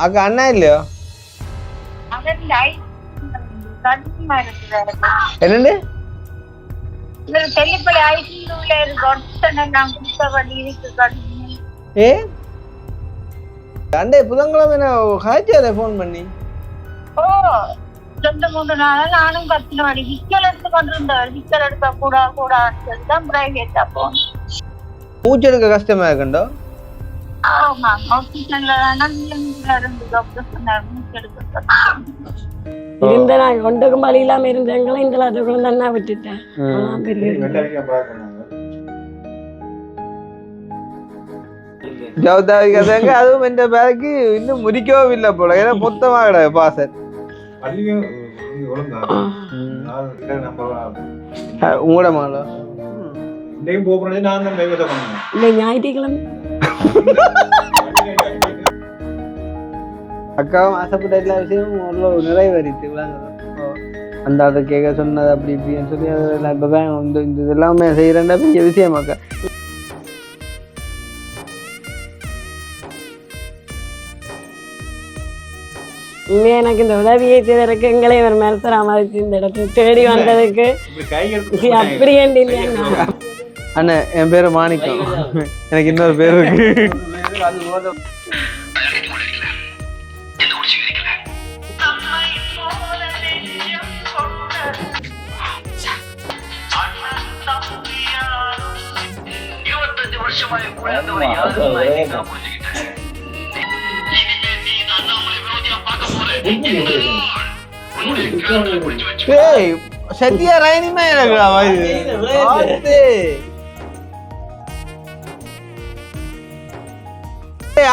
அக்கா அண்ணா இல்லையோ என்னண்டு ஏ அண்டே புதன்கிழமை என்ன காய்ச்சியாலே ஃபோன் பண்ணி ஓ 2-3 நாளா நானும் கத்தினவாடி விக்கல் எடுத்து கொண்டிருந்தவர் விக்கல் எடுக்க கூடாதுன்னு தான் பிரைவேட்டா போனோம். மூச்செடுக்க கஷ்டமா இருக்குண்டோ. ஆமா ஆக்சிஜன்ல இருந்து டாக்டர் சொன்னார் மூச்செடுக்க இருந்த நான் ஒன்றுக்கும் வழி இல்லாம இருந்தவங்களும் இந்த அதுக்குள்ள தான் விட்டுட்டேன். ஜவுதாவிக்காதங்க அதுவும் என்ற பேருக்கு இன்னும் முடிக்கவும் இல்லை போல. ஏன்னா மொத்தமாக கிடையாது பாசல் உங்களோட மகளோ இல்லை ஞாயிற்றுக்கிழமை அக்காவும் ஆசைப்பட்ட எல்லா விஷயமும் அவ்வளோ நிறைவேறிட்டு அந்த அதை கேட்க சொன்னது அப்படி இப்படின்னு சொல்லி அதெல்லாம் இப்போ தான் வந்து இந்த எல்லாமே செய்கிறேன்டா பெரிய விஷயம் அக்கா. எனக்கு இந்த உதவியை செய்வதற்கு எங்களையும் ஒரு மருத்துவராமச்சு இந்த இடத்துல தேடி வந்ததுக்கு அப்படி இல்லை. அண்ணன் என் பேரு மாணிக்கம், எனக்கு இன்னொரு பேர் இருக்கு. சத்தியா ரைனிமா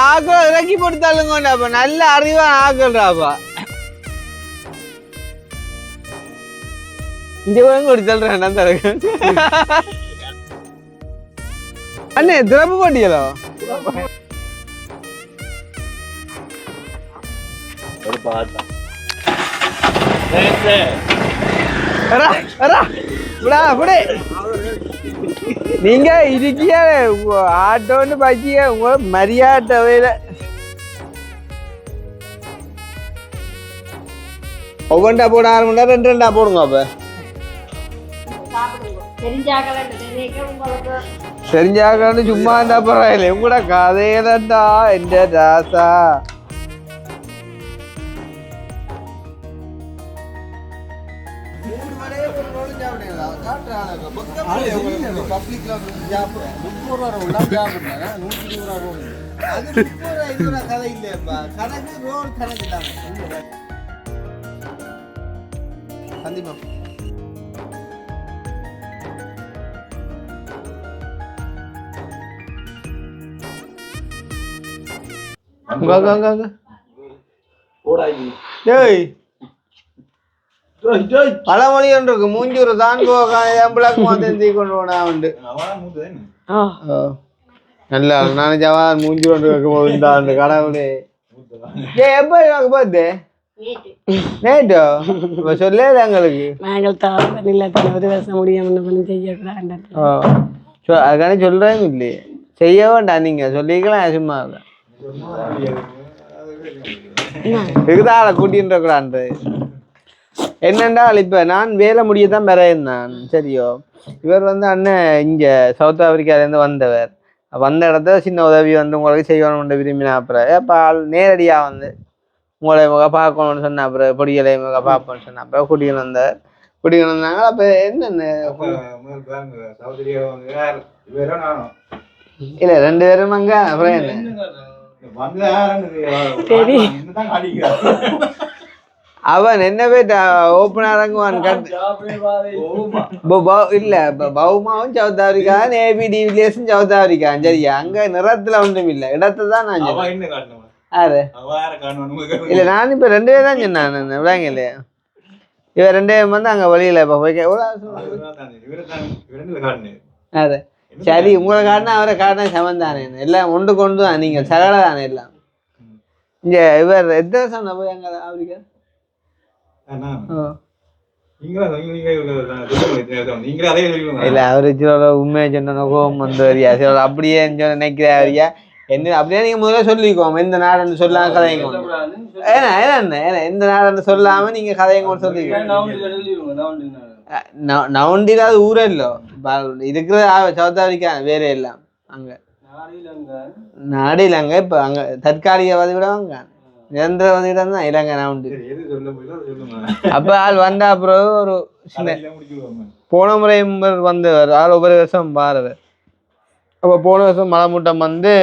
ஆக்கள் இறக்கி போட்டுத்தாளுங்கப்பா, நல்ல அறிவா ஆக்கள்றாப்பா. இந்த கொடுத்தல்றேன் தரக்கு அண்ணே திரப்பு போட்டியலோ நீங்க இருக்கிய ஆட்டோன்னு பாக்கிய உங்க மரியாதையில ஒவ்வொன்றா போட 6 மணி நேரம் 2 போடுங்க. அப்ப தெரிஞ்சாக்கன்னு சும்மா இருந்தா பரவாயில்ல, உங்களோட கதையிலண்டா எந்த ராசா. பழமொழி ஒன்று இருக்கு, மூஞ்சூர் தான் கொண்டு போனா உண்டு. நல்லா நானே ஜவான் மூஞ்சூர் ஒன்று வைக்க போகுது கடவுளே. எப்ப எனக்கு போகுது நேட்டோ சொல்லே எங்களுக்கு நாங்கள் தாவல் இல்லை 1 வருஷம் முடியாம செய்யக்கூடாது. அதுக்கான சொல்றேன் இல்லையே, செய்ய வேண்டாம், நீங்க சொல்லிக்கலாம் சும்மா இதுதான் கூட்டின்ற கூடாது. என்னென்றால் இப்ப நான் வேலை முடியத்தான் பெறேன் சரியோ. இவர் வந்து அண்ணன் இங்க சவுத் ஆப்பிரிக்காலேருந்து வந்தவர், வந்த இடத்துல சின்ன உதவி வந்து உங்களுக்கு செய்யணும்னு விரும்பினா அப்புறம் இப்போ நேரடியா வந்து உங்களை முக பார்க்கணும்னு சொன்ன அப்புறம் பொடிகளை முக பார்ப்போம்னு சொன்ன அப்புறம் குடிக்கணும் வந்தார். குடிக்கணும் வந்தாங்க. அப்ப என்னென்ன இல்ல 2 பேரும் அங்க அப்புறம் என்ன அவன் என்ன பேர் ஓப்பன் இறங்குவான் இல்ல பவுமாவும் சவுத் ஆப்பிரிக்கா, ஏபி டிவிலியர்ஸும் சவுத் ஆப்பிரிக்கா. சரியா, அங்க நிறத்துல ஒன்றும் இல்ல, இடத்த தான் நான் யாரு இல்ல நான் இப்ப 2 பேர் தான் சொன்னேன் விடாங்க இல்லையா. இவ 2 பேரும் வந்து அங்க வழியில இப்ப போய் அது சரி உங்களை காட்டினா அவரை காட்டினா சமந்தானே, எல்லாம் ஒன்று கொண்டு தான் நீங்க சகல தானே எல்லாம். இங்க இவர் எத்தனை வருஷம் போய் அங்க ஆப்பிரிக்கா இல்ல அவரு உண்மையை சொன்ன கோபம் வந்து அப்படியே நினைக்கிறாரியா. என்ன அப்படியே நீங்க முதல்ல சொல்லிக்கோங்க எந்த நாடுன்னு சொல்லாம கதைங்க ஏன்னா ஏன்னா எந்த நாடுன்னு சொல்லாம நீங்க கதைங்க சொல்லிக்கோங்க நவுண்டிலாது ஊரே இல்லை இருக்கிறது சவுத் ஆப்பிரிக்கா வேற எல்லாம் அங்க நாடு இலங்கை இப்ப அங்க தற்காலிகவாதி விட வாங்க நிரந்தரவாதி விட தான் இலங்கை நவுண்டு அப்ப ஆள் வந்தா அப்புறம் ஒரு சின்ன போன முறை வந்தவர் ஆள் ஒவ்வொரு வருஷம் பாருவர் அப்போ போன வருஷம் மழை மூட்டம் வந்து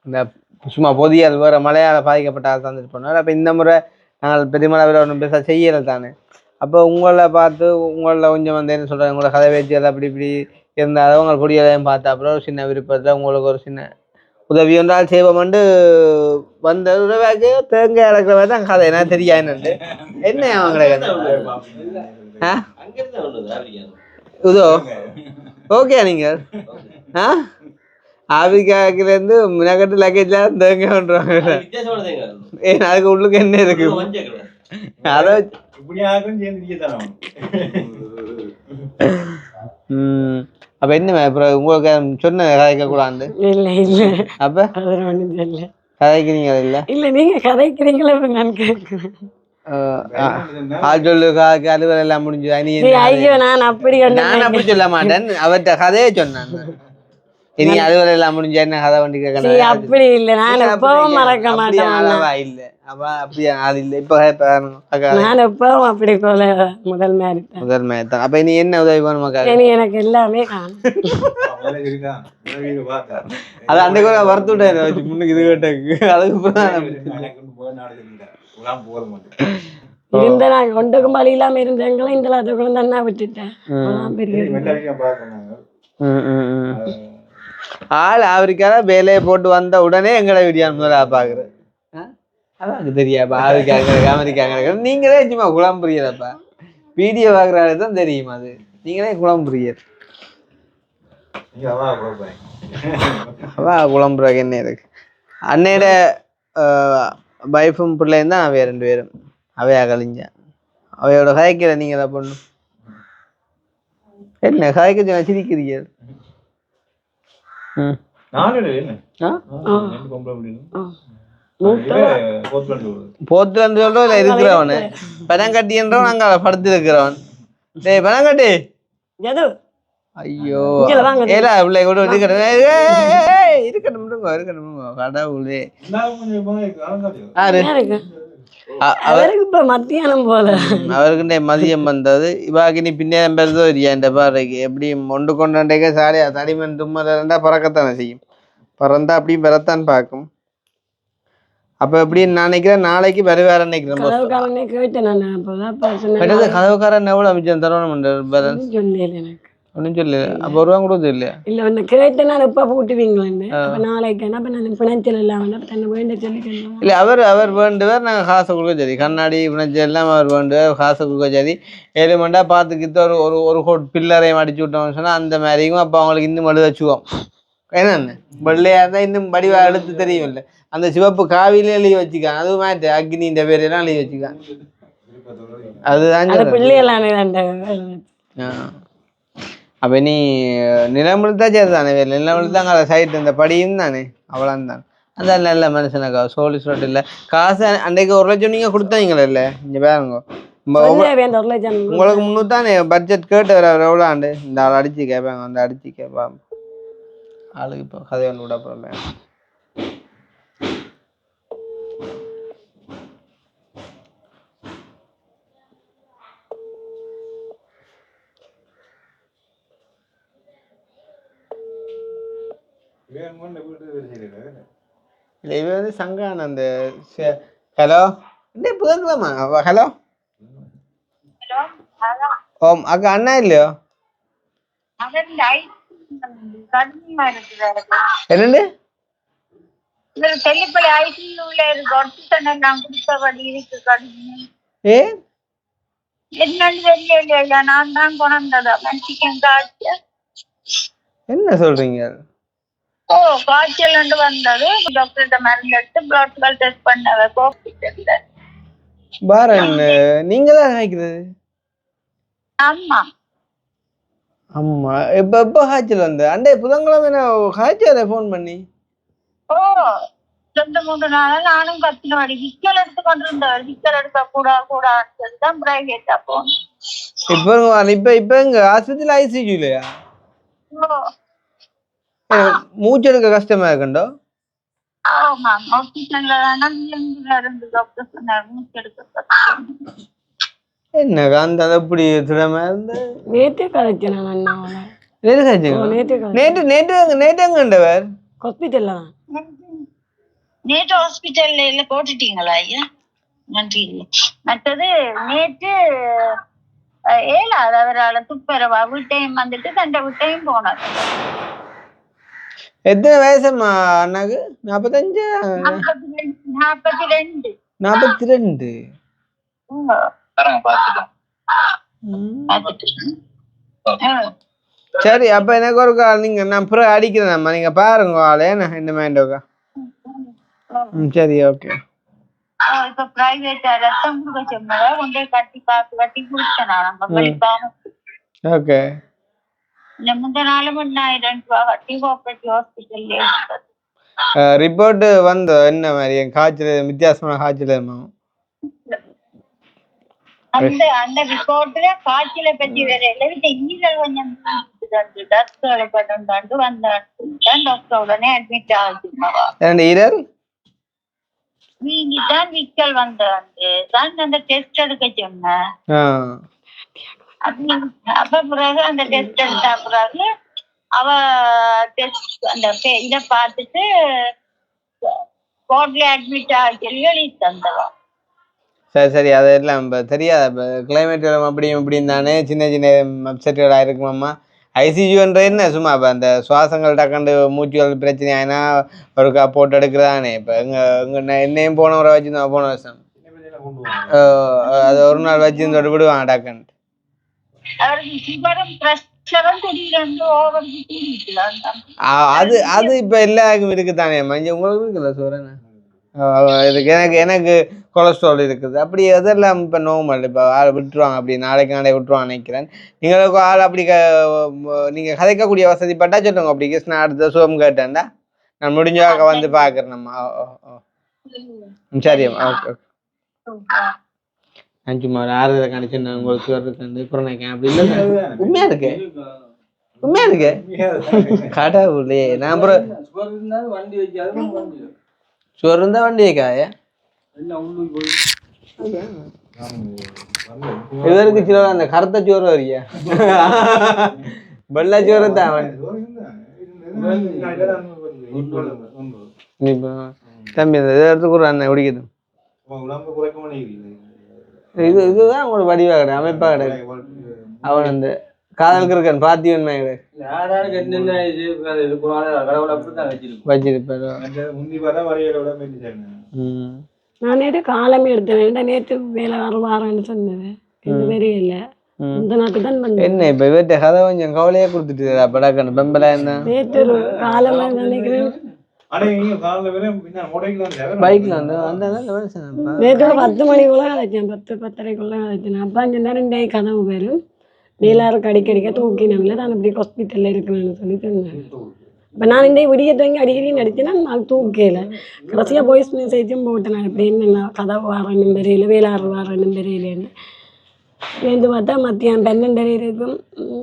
இந்த சும்மா பொதியால் வேறு மழையால் பாதிக்கப்பட்ட ஆள் தந்துட்டு போனார் அப்போ இந்த முறை நாங்கள் பெருமளவில் ஒன்றும் பெருசாக செய்யலை தானே அப்போ உங்களை பார்த்து உங்களில் கொஞ்சம் வந்து என்ன சொல்கிறாங்க உங்களோட கதை பேச்சு அப்படி இப்படி இருந்தாலும் உங்கள் குடியதையும் பார்த்த அப்புறம் ஒரு சின்ன விருப்பத்தில் உங்களுக்கு ஒரு சின்ன உதவி ஒன்றால் செய்வோம்ண்டு வந்த உதவியாக்கு தேங்காய் இறக்குற மாதிரி தான் கதை என்ன தெரியா என்னண்டு என்ன அவங்க ஆ இதோ ஓகே நீங்கள் ஆப்பிரிக்காக்கிலேருந்து மினக்கட்டு லக்கேஜ்லாம் தேங்க பண்ணுறாங்க ஏன் அதுக்கு உள்ளுக்கு என்ன இருக்கு அதை அப்ப என்ன அப்புறம் உங்களுக்கு சொன்ன கதைக்க கூடாது இல்ல இல்ல அப்ப கதைக்கிறீங்க இல்ல இல்ல நீங்க கதைக்கிறீங்களா நான் கேட்கிறேன் அலுவல் எல்லாம் முடிஞ்சு ஐயோ நான் அப்படி சொல்ல மாட்டேன் அவர்கிட்ட கதையே சொன்னான் இனி அலுவல் எல்லாம் முடிஞ்சு என்ன கதை வண்டி கேட்கணும் அப்படி இல்ல நான் எப்பவும் மறக்க மாட்டேன் இல்ல அப்ப அப்படியா அது இல்ல இப்ப நான் எப்பவும் அப்படி போல முதல் மாதிரி தான் அப்ப இனி என்ன உதவி வேணும் இனி எனக்கு எல்லாமே காணும் அது அந்த கூட வரத்துட்டேன் முன்னுக்கு இது கேட்டக்கு இருந்த நான் கொண்டுக்கும் பழி இல்லாம இருந்தவங்களும் இந்த அதுக்குள்ள தானே விட்டுட்டேன் ஆள் ஆப்பிரிக்கால வேலையை போட்டு வந்த உடனே எங்களை வீடியோ முதல்ல பாக்குறேன் அதான் தெரியாப்பா ஆப்பிரிக்காங்க அமெரிக்காங்க நீங்களே சும்மா குழம்புரியலப்பா வீடியோ பாக்குறாரு தான் தெரியும் அது நீங்களே குழம்புரியர் அவா குழம்புறாங்க என்ன இருக்கு அன்னையோட வைஃபும் பிள்ளையும் தான் அவைய 2 பேரும் அவையா கழிஞ்சேன் அவையோட கதைக்கிற நீங்க தான் பொண்ணு என்ன கதைக்க சிரிக்கிறீங்க போத்துலன்னு சொல்றோம் இல்ல இருக்கிறவனு பனங்கட்டின்றவன் அங்க படுத்து இருக்கிறவன் டேய் பனங்கட்டி ஐயோ ஏலா பிள்ளை கூட இருக்கட்டும் கடவுளே மத்தியானம் போல அவருக்கு மதியம் வந்தது இவாகினி பின்னேரம் பெருதோ இல்லையா இந்த பாறைக்கு எப்படி ஒன்று கொண்டாண்டே சாடியா தடிமன் தும்மல் இருந்தா பறக்கத்தானே செய்யும் பறந்தா அப்படியும் பெறத்தான் பார்க்கும் அப்ப எப்படி நான் நினைக்கிறேன் நாளைக்கு வருவார நினைக்கிறேன் கதவுக்காரன் எவ்வளவு அமைச்சர் தரணும் ஒன்றும் சொல்லல அப்போ வருவாங்க கூட இல்லையா இல்லை ஒன்று கேட்டேன் நான் எப்போ போட்டுவீங்களேன்னு அப்போ நாளைக்கு என்ன அப்போ நான் பிணைச்சல் இல்லாமல் தன்னை வேண்ட சொல்லி இல்லை அவர் வேண்டுவார் நாங்கள் காசை கொடுக்க சரி கண்ணாடி பிணைச்சல் எல்லாம் அவர் வேண்டுவார் காசை கொடுக்க சரி 7 மண்டா பார்த்துக்கிட்டு ஒரு பில்லரையும் அடிச்சு விட்டோம்னு சொன்னால் அந்த மாதிரியும் அப்போ அவங்களுக்கு இன்னும் எழுத வச்சுவோம் என்னென்ன வெள்ளையாக இருந்தால் இன்னும் வடிவாக எழுத்து தெரியும் இல்லை அந்த சிவப்பு காவிலே எழுதி வச்சுக்கான் அதுவும் மாட்டு அக்னி இந்த பேரெல்லாம் எழுதி வச்சுக்கான் அதுதான் பிள்ளைகளான அப்போ நீ நிலமுழுத்தா சரி தானே நிலமுழுத்தாங்க அதை சைட்டு இந்த படியும் தானே அவ்வளோந்தான் அதான் நல்ல மனுஷனாக்கா சோழி சொல்லிட்டு இல்லை காசு அன்றைக்கு 1 லட்சம் நீங்கள் கொடுத்தாங்களே இல்லை இங்கே பாருங்க உங்களுக்கு முன்னூறு தானே பட்ஜெட் கேட்டு வர எவ்வளோ ஆண்டு இந்த ஆள் அடிச்சு கேட்பாங்க அந்த அடிச்சு கேட்பாங்க ஆளுக்கு இப்போ கதை ஒன்று விட போகிறேன் இல்லை இவ வந்து சங்கான் அந்த ஹலோ என்ன புதன்கிழமா ஹலோ ஓம் அக்கா அண்ணா இல்லையோ என்னண்டு என்ன சொல்றீங்க காய்ச்சல் வந்தது டாக்டர் மருந்து எடுத்து பிளட் டெஸ்ட் பண்ண ஹாஸ்பிட்டல்ல பாரன் நீங்க தான் நினைக்கிறது ஆமா ஆமா எப்ப காய்ச்சல் வந்து அண்டே புதன்கிழமை காய்ச்சல ஃபோன் பண்ணி ஓ 2-3 நாளா நானும் கத்தினவாடி விக்கல் எடுத்து கொண்டிருந்தவர் விக்கல் எடுக்க கூடான்னு சொல்லிதான் பிரைவேட்டா போனேன். இப்ப எங்க ஆஸ்பத்திரியில் ஐசியூ இல்லையா? ஓ மூச்சு எடுக்க கஷ்டமா இருக்குண்டோ? ஆமா ஹாஸ்பிட்டல்ல இருந்து டாக்டர் சொன்னார் மூச்சு எடுக்க. என்ன அந்த அப்படி திறமை இருந்து நேற்றே கதைச்சேன் நான் அண்ணாவோட. நேற்று எங்கண்டவர் ஹாஸ்பிட்டல்ல நேற்று ஹாஸ்பிட்டல்ல போட்டுட்டீங்களா ஐயா? நன்றி. மற்றது நேற்று ஏழாவது அவரால் துப்பரவா வீட்டையும் வந்துட்டு தண்டை வீட்டையும் போனார். எத்தனை வயசுமா அண்ணாக்கு? 45 42. சரி அப்ப எனக்கு ஒரு நீங்க நான் புற அடிக்கிறேன் நீங்க பாருங்க ஆளே இந்த மைண்டோக்கா. சரி ஓகே. இப்ப பிரைவேட்டா ரத்தம் கொடுக்க சொன்னதா கொண்டே கட்டி காசு கட்டி குடிச்சேன். ஓகே. முந்த நாளும் 1000 ரூபாய் கட்டி கோஆபரேட்டிவ் ஹாஸ்பிட்டல்ல ரிப்போர்ட் வந்து என்ன மாதிரி காய்ச்சல் வித்தியாசமான காய்ச்சல் அந்த ரிப்போர்ட்ல காய்ச்சலை பற்றி வேற இன்னிகள் கொஞ்சம் டாக்டர் உடனே அட்மிட் ஆகுதுமாவா நீங்க தான் விக்கல் தான் அந்த டெஸ்ட் எடுக்க சொன்னேன். அப்ப பிறகு அந்த டெஸ்ட் எடுத்த பிறகு அவ டெஸ்ட் அந்த இதை பார்த்துட்டு கோர்ட்ல அட்மிட் ஆக சொல்லி எழுதி தந்தவா. சரி அதெல்லாம் தெரியாது கிளைமேட் அப்படியும் இப்படின்னு தானே சின்ன சின்ன அப்செட்டுகளாக இருக்குமாம்மா. ஐசியூன்ற என்ன சும்மா இப்போ அந்த சுவாசங்கள் டக்கண்டு மூச்சுகள் பிரச்சனை ஆயினா ஒருக்கா போட்டு எடுக்கிறதானே. இப்போ என்னையும் போன முறை வச்சுருந்தோம் போன வருஷம் அது ஒரு நாள் வச்சுருந்தோட விடுவாங்க டக்குன்ட்டு. அது இப்ப எல்லாருக்கும் இருக்குதானே மஞ்சள் உங்களுக்கு இருக்குல்ல சோரன இதுக்கு எனக்கு கொலஸ்ட்ரால் இருக்குது அப்படி அதெல்லாம் இப்ப நோமல் இப்ப ஆள் விட்டுருவாங்க அப்படி நாளை விட்டுருவாங்க நினைக்கிறேன். நீங்களுக்கு ஆள் அப்படி நீங்க கதைக்கக்கூடிய வசதிப்பட்டா சொல்லுங்க. அப்படி கிருஷ்ணா அடுத்த சோம் கேட்டேன்டா நான் முடிஞ்சாக்க வந்து பாக்குறேன் நம்ம. சரிம்மா ஓகே ஓகே. சும்மா ஒரு ஆறுதலை கணிச்சு நான் உங்களுக்கு சொல்றது புறநாய்க்கேன் அப்படி இல்லை உண்மையா இருக்கு கடவுளே. நான் அப்புறம் சோறு இருந்தா வண்டி வைக்காய இவருக்கு சில அந்த கருத்த சோறு வரியா வெள்ளை சோறு தான் தம்பி இந்த இதை எடுத்து கூட அண்ணன் குடிக்குது. இதுதான் உங்களுக்கு வடிவா கிடையாது அமைப்பா கிடையாது. அவன் அந்த காதலுக்கு இருக்கான் பாத்தியன் வச்சிருப்பாரு. நான் நேற்று காலமே எடுத்தேன். நேற்று வேலை வாரன்னு சொன்னது தெரியல. இந்த நாட்டு தான் என்ன இப்ப இவர்கிட்ட கதை கொஞ்சம் கவலையே கொடுத்துட்டு படாக்கணும் பெம்பலா என்ன நேற்று ஒரு காலமே நினைக்கிறேன். பைக்ல வந்து நேற்று 10 மணிக்குள்ள கதைச்சேன் 10-10:30 கதைச்சேன். அப்பா சொன்னார் கதவு பேரும் நீலாருக்கு அடிக்கடிக்க தூக்கினவில்லை நான் இப்படி ஹாஸ்பிட்டலில் இருக்கணும்னு சொல்லி சொன்னேன். இப்போ நான் இந்த விடிய தூங்கி அடிக்கடி நடிச்சேன்னா நான் தூக்கல கடைசியாக வாய்ஸ் மெசேஜும் போட்டேன். நான் இப்படி என்ன கதவு வாரணும் தெரியல வேளாறு வாரணும் தெரியலன்னு சேர்ந்து பார்த்தா மத்தியானம் 12:30 இருக்கும்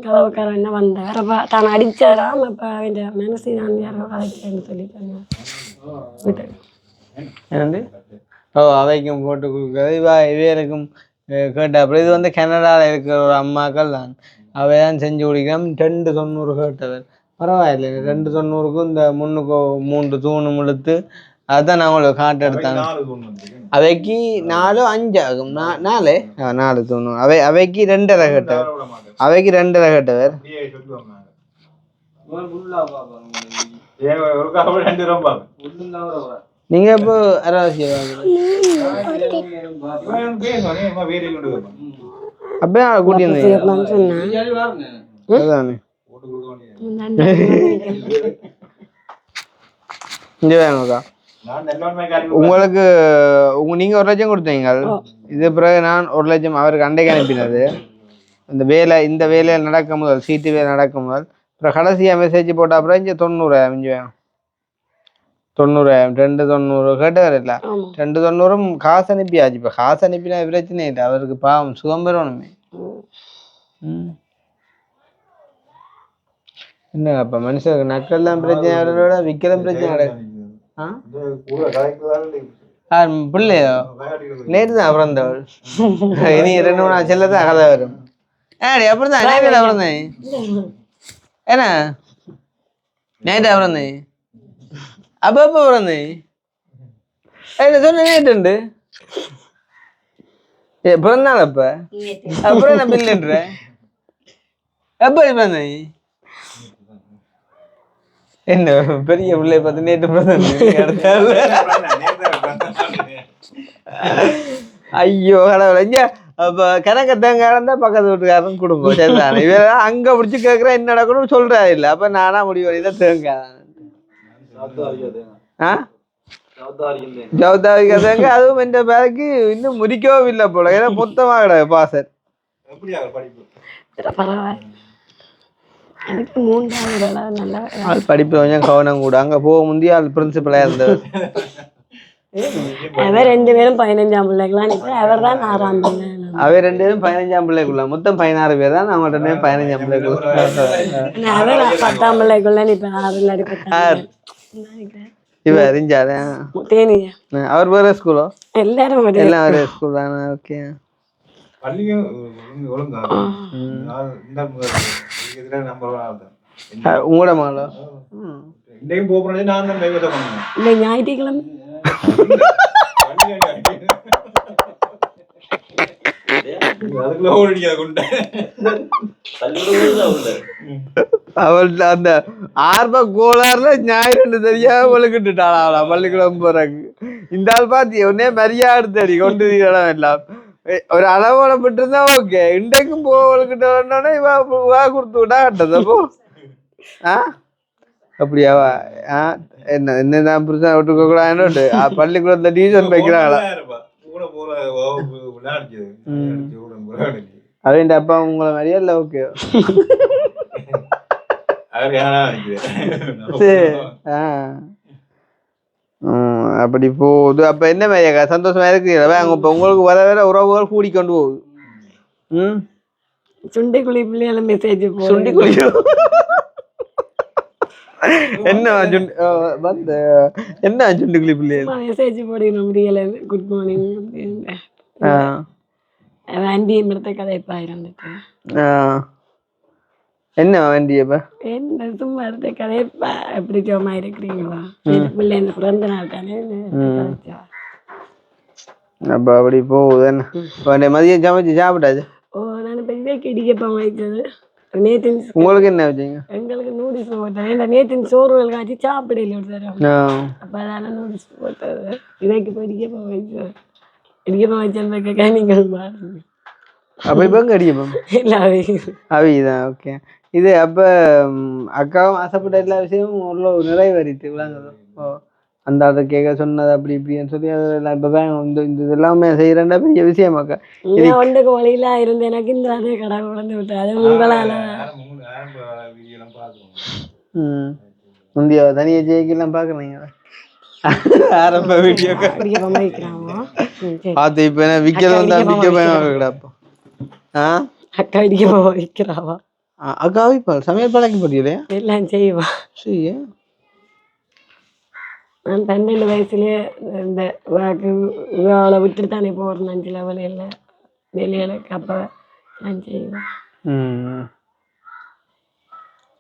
கதவுக்காரன் வந்தேன். வேறப்பா தான் அடித்தாராம். அப்போ அவன் மனசு நான் யாரோ கதைக்கிறேன்னு சொல்லி சொன்னேன். அவைக்கும் போட்டு கொடுக்குறது இவைகளுக்கும் கேட்ட அப்புறம் இது வந்து கனடாவில் இருக்கிற ஒரு அம்மாக்கள் தான் அவைதான் செஞ்சு குடிக்கிறோம். 290 கேட்டவர் பரவாயில்லை 290க்கும் இந்த முன்னுக்கு 3 தூணும் இழுத்து அதுதான் நான் உங்களுக்கு காட்டு எடுத்தாங்க. அவைக்கு 4-5 ஆகும் 4 தூணும் அவைக்கு 2.5 கேட்டவர் அவைக்கு 2.5 கேட்டவர். நீங்க இப்போ அரவாசி அப்படியே கூட்டியிருந்தீங்க இங்கே வேணுக்கா உங்களுக்கு நீங்க 1 லட்சம் கொடுத்தீங்க. இது பிறகு நான் 1 லட்சம் அவருக்கு அண்டைக்கு அனுப்பினது. இந்த வேலையை நடக்கும் முதல் சீட்டு வேலை நடக்கும் முதல் அப்புறம் கடைசியாக மெசேஜ் போட்ட அப்புறம் இங்கே 90 மிஞ்சி வேணும். 90,000 290 கேட்டார் இல்ல ஆமா 290 காசு அனுப்பியாச்சு இப்ப காசு அனுப்பினா பிரச்சனை இல்லை அவருக்கு பாவம் சுகம் பெறணுமே என்ன அப்ப மனுஷருக்கு நக்கெல்லாம் பிரச்சனை அவரோட விக்கலாம் பிரச்சனை பிள்ளையோ நேற்று தான் பிறந்தவள் இனி 2-3 செல்லதான் கதை வரும் அப்புறம் தான் நேரில் பிறந்தேன் ஏன்னா நேற்று பிறந்தேன் அப்ப எப்ப பிறந்தேன் சொன்ன நேற்று பிறந்தாள் அப்ப அப்புறம் என்ன பில்லுன்ற எப்ப பிறந்தேன் என்ன பெரிய பிள்ளை பார்த்து நேற்று பிறந்தேன் ஐயோ கடவுளை அப்ப கணக்க தேங்காய் இருந்தா பக்கத்து வீட்டுக்காரன் கொடுப்போம் சரிதானே இவர அங்க பிடிச்சி கேட்கற என்ன நடக்கணும்னு சொல்றா இல்ல அப்ப நானா முடிவு பண்ணிதான் தேங்காய் ஜவுதாவிக்க தேங்காய் அதுவும் என்ற பேருக்கு இன்னும் முடிக்கவும் இல்லை போல ஏன்னா மொத்தமா கிடையாது பாசர் படிப்பு கொஞ்சம் கவனம் கூட அங்க போக முந்தைய ஆள் பிரின்சிபலா இருந்தவர் அவர் 2 பேரும் 15ஆம் பிள்ளைகளா அவர் தான் 6ஆம் பிள்ளை அவர் 2 பேரும் 15ஆம் பிள்ளைக்குள்ள மொத்தம் 16 பேர் தான் அவங்க 2 பேரும் 15ஆம் பிள்ளைக்குள்ள அவர் 10ஆம் பிள்ளைக்குள்ள இப்ப 6 இவ அறிஞ்சாரு தேனியா அவர் வேற ஸ்கூலோ எல்லாரும் எல்லாம் ஒரே ஸ்கூல் தானே ஓகே உங்களோட மகளோ இல்ல ஞாயிற்றுக்கிழமை அவள் அந்த ஆர்வ கோளாறுல ஞாயிறு தெரியா ஒழுக்கிட்டுட்டாளா பள்ளிக்கூடம் போறாங்க இந்த ஆள் பாத்தி உடனே மரியாதை தேடி கொண்டு இடம் எல்லாம் ஒரு அளவோட விட்டுருந்தா ஓகே இன்றைக்கும் போ ஒழுக்கிட்டோன்னே இவா கொடுத்து விட்டா கட்டதப்போ அப்படியாவா என்ன என்னதான் புதுசா விட்டுக்க கூடாது பள்ளிக்கூடத்துல டியூஷன் வைக்கிறாங்களா அவன் அப்பா உங்களை மாதிரியா இல்ல ஓகே அப்படி போகுது அப்ப என்ன மாதிரியா சந்தோஷமா இருக்கிறீங்களா இப்ப உங்களுக்கு வர வேற உறவுகள் கூடி கொண்டு போகுது சுண்டைக்குழி பிள்ளையால மெசேஜ் சுண்டிக்குழி என்ன வந்து என்ன சுண்டுக்குழி பிள்ளை மெசேஜ் போடணும் முடியல குட் மார்னிங் வண்டி இடத்த கதைப்பா இருந்துட்டு என்ன வண்டியப்பா என்ன சும்மா இருந்த கதைப்பா எப்படி ஜோமா இருக்கிறீங்களா பிள்ளை இந்த பிறந்த நாள் தானே அப்ப அப்படி போகுது என்ன மதியம் சமைச்சு சாப்பிட்டாச்சு நான் பெரிய இடிக்கப்பா வைச்சது நேற்று உங்களுக்கு என்ன வச்சீங்க எங்களுக்கு நூடுல்ஸ் போட்டேன் நேற்று சோறுகள் காய்ச்சி சாப்பிடல ஒரு தரம் அப்போ அதனால நூடுல்ஸ் போட்டது இதைக்கு போய் இடிக்கப்பா வைச்சது இடிக்கப்பா வச்சிருக்க நீங்கள் பாருங்க அப்போ இப்போ இடிக்கப்பா இல்லை அவிதான் ஓகே இது அப்போ அக்காவும் ஆசைப்பட்ட எல்லா விஷயமும் ஒரு நிறைவேறிட்டு விளாங்குது அந்த அதை கேட்க சொன்னது அப்படி இப்படின்னு சொல்லி அதெல்லாம் இப்போ இந்த இதெல்லாமே செய்யறேன்டா பெரிய விஷயமாக்கா ஒன்றுக்கு வழியில இருந்து எனக்கு இந்த அதே கடை குழந்தை விட்டு அது உங்களால முந்தைய தனியா ஜெயிக்கெல்லாம் பாக்குறீங்க ஆரம்ப வீடியோ பார்த்து இப்ப என்ன விற்கிறது தான் விற்க பயமாக்கப்போ அக்கா இடிக்க வைக்கிறாவா அக்கா வைப்பாள் சமையல் பழக்கி போட்டியிலையா எல்லாம் செய்வா செய்ய நான் 12 வயசுலயே இந்த வேலை விட்டுட்டு தானே போகிறேன் 5 லெவலில் வெளியிலுக்கு அப்போ நான் செய்வேன்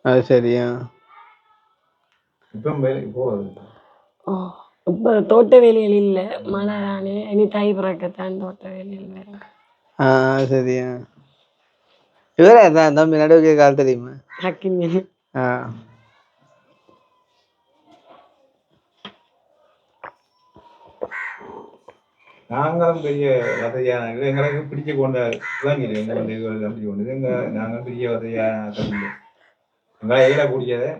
அது சரியா இப்போ தோட்ட வேலையில் இல்லை மழை தானே இனி தை பிறக்கத்தான் தோட்ட வேலையில் வேறு சரியா இவரே தான் தம்பி நடுவுக்கு கால் தெரியுமா ஹக்கிங்க நாங்களும் பெரிய வசதியான எங்களுக்கு பிடிச்ச கொண்ட நாங்கள் பெரிய வசதியான எங்களை ஏறக்கூடியதை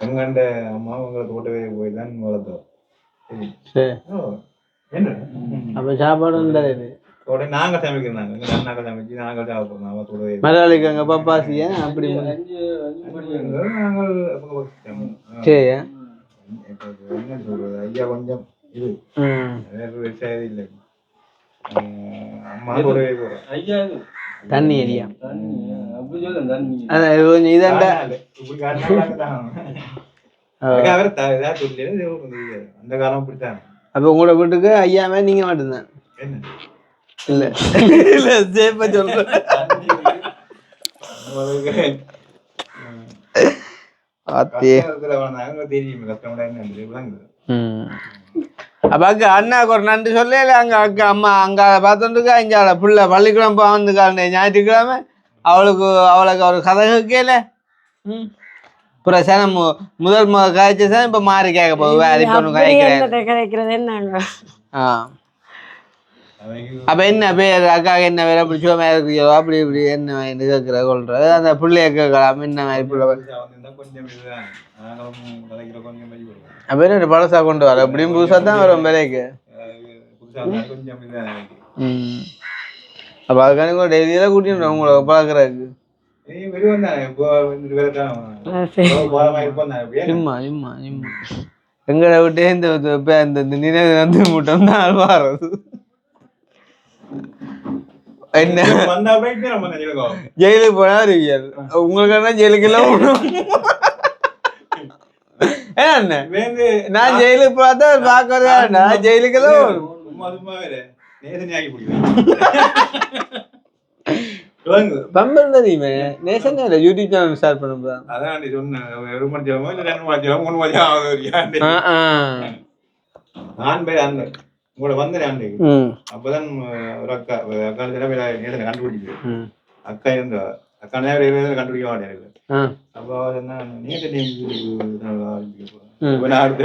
எங்கண்ட அம்மா உங்களை தோட்டவே போய் தான் வளர்த்தோம் அப்ப சாப்பாடு உடனே நாங்க சமைக்கிறாங்க எங்க அண்ணாக்கள் சமைச்சு நாங்கள் சாப்பிடுறோம் அவ கூடவே மலையாளிக்கு அங்கே பப்பாசியா அப்படி நாங்கள் சரி என்ன சொல்றது ஐயா கொஞ்சம் இது வேற விஷயம் இல்லை அம்மா கூடவே போறோம் தண்ணி ஏரியா அதான் கொஞ்சம் இதாண்டா அந்த காலம் பிடிச்சாங்க. அப்போ உங்களோட வீட்டுக்கு ஐயாமே நீங்க மட்டும்தான் இல்ல இல்ல சேப்பா சொல்றேன். அப்ப அக்கா அண்ணாக்கு ஒரு நன்றி சொல்லல அங்க அக்கா அம்மா அங்க பார்த்துருக்கா இங்க புள்ள பள்ளிக்கூடம் வந்துக்கா ஞாயிற்றுக்கிழமை அவளுக்கு ஒரு கதை கேட்கல. அப்புறம் சேனம் முதல் காய்ச்ச சேனம் இப்ப மாறி கேட்க போகுது வேற இப்ப கதைக்கிறது. அப்ப என்ன பேர் அக்காவுக்கு என்ன வேலை பிடிச்சோ மேல அப்படி இப்படி என்ன கேட்கிற கொள்றது அந்த பிள்ளைய கேட்கலாம் என்ன மாதிரி பிள்ளை அப்ப என்ன பழசா கொண்டு வர அப்படியும் புதுசா தான் வரும் விலைக்கு. அப்ப அதுக்கான டெய்லியெல்லாம் கூட்டிட்டு உங்களை பழக்கிறதுக்கு எங்களை விட்டே இந்த நினைவு வந்து மூட்டம் தான் வாரது. என்ன ஜெயிலுக்கு போனா அறிவியல் உங்களுக்கு ஜெயிலுக்கு எல்லாம் என்ன நான் ஜெயிலுக்கு பார்த்தா பாக்குறதா ஜெயிலுக்கு எல்லாம் பம்பர் தெரியுமே நேசன் யூடியூப் சேனல் ஸ்டார்ட் பண்ணும்போது அதான் நீ சொன்னேன் 1 மணி நேரமோ இல்லை 2 மணி நேரமோ 3 மணி நேரம் ஆகுது. நான் போய் அந்த உங்களோட வந்தேன் அன்றைக்கு அப்பதான் ஒரு அக்கா நேசனை கண்டுபிடிச்சு அக்கா இருந்த அக்கா நேரம் கண்டுபிடிக்க மாட்டேன். அப்போ என்ன நேசனை அடுத்த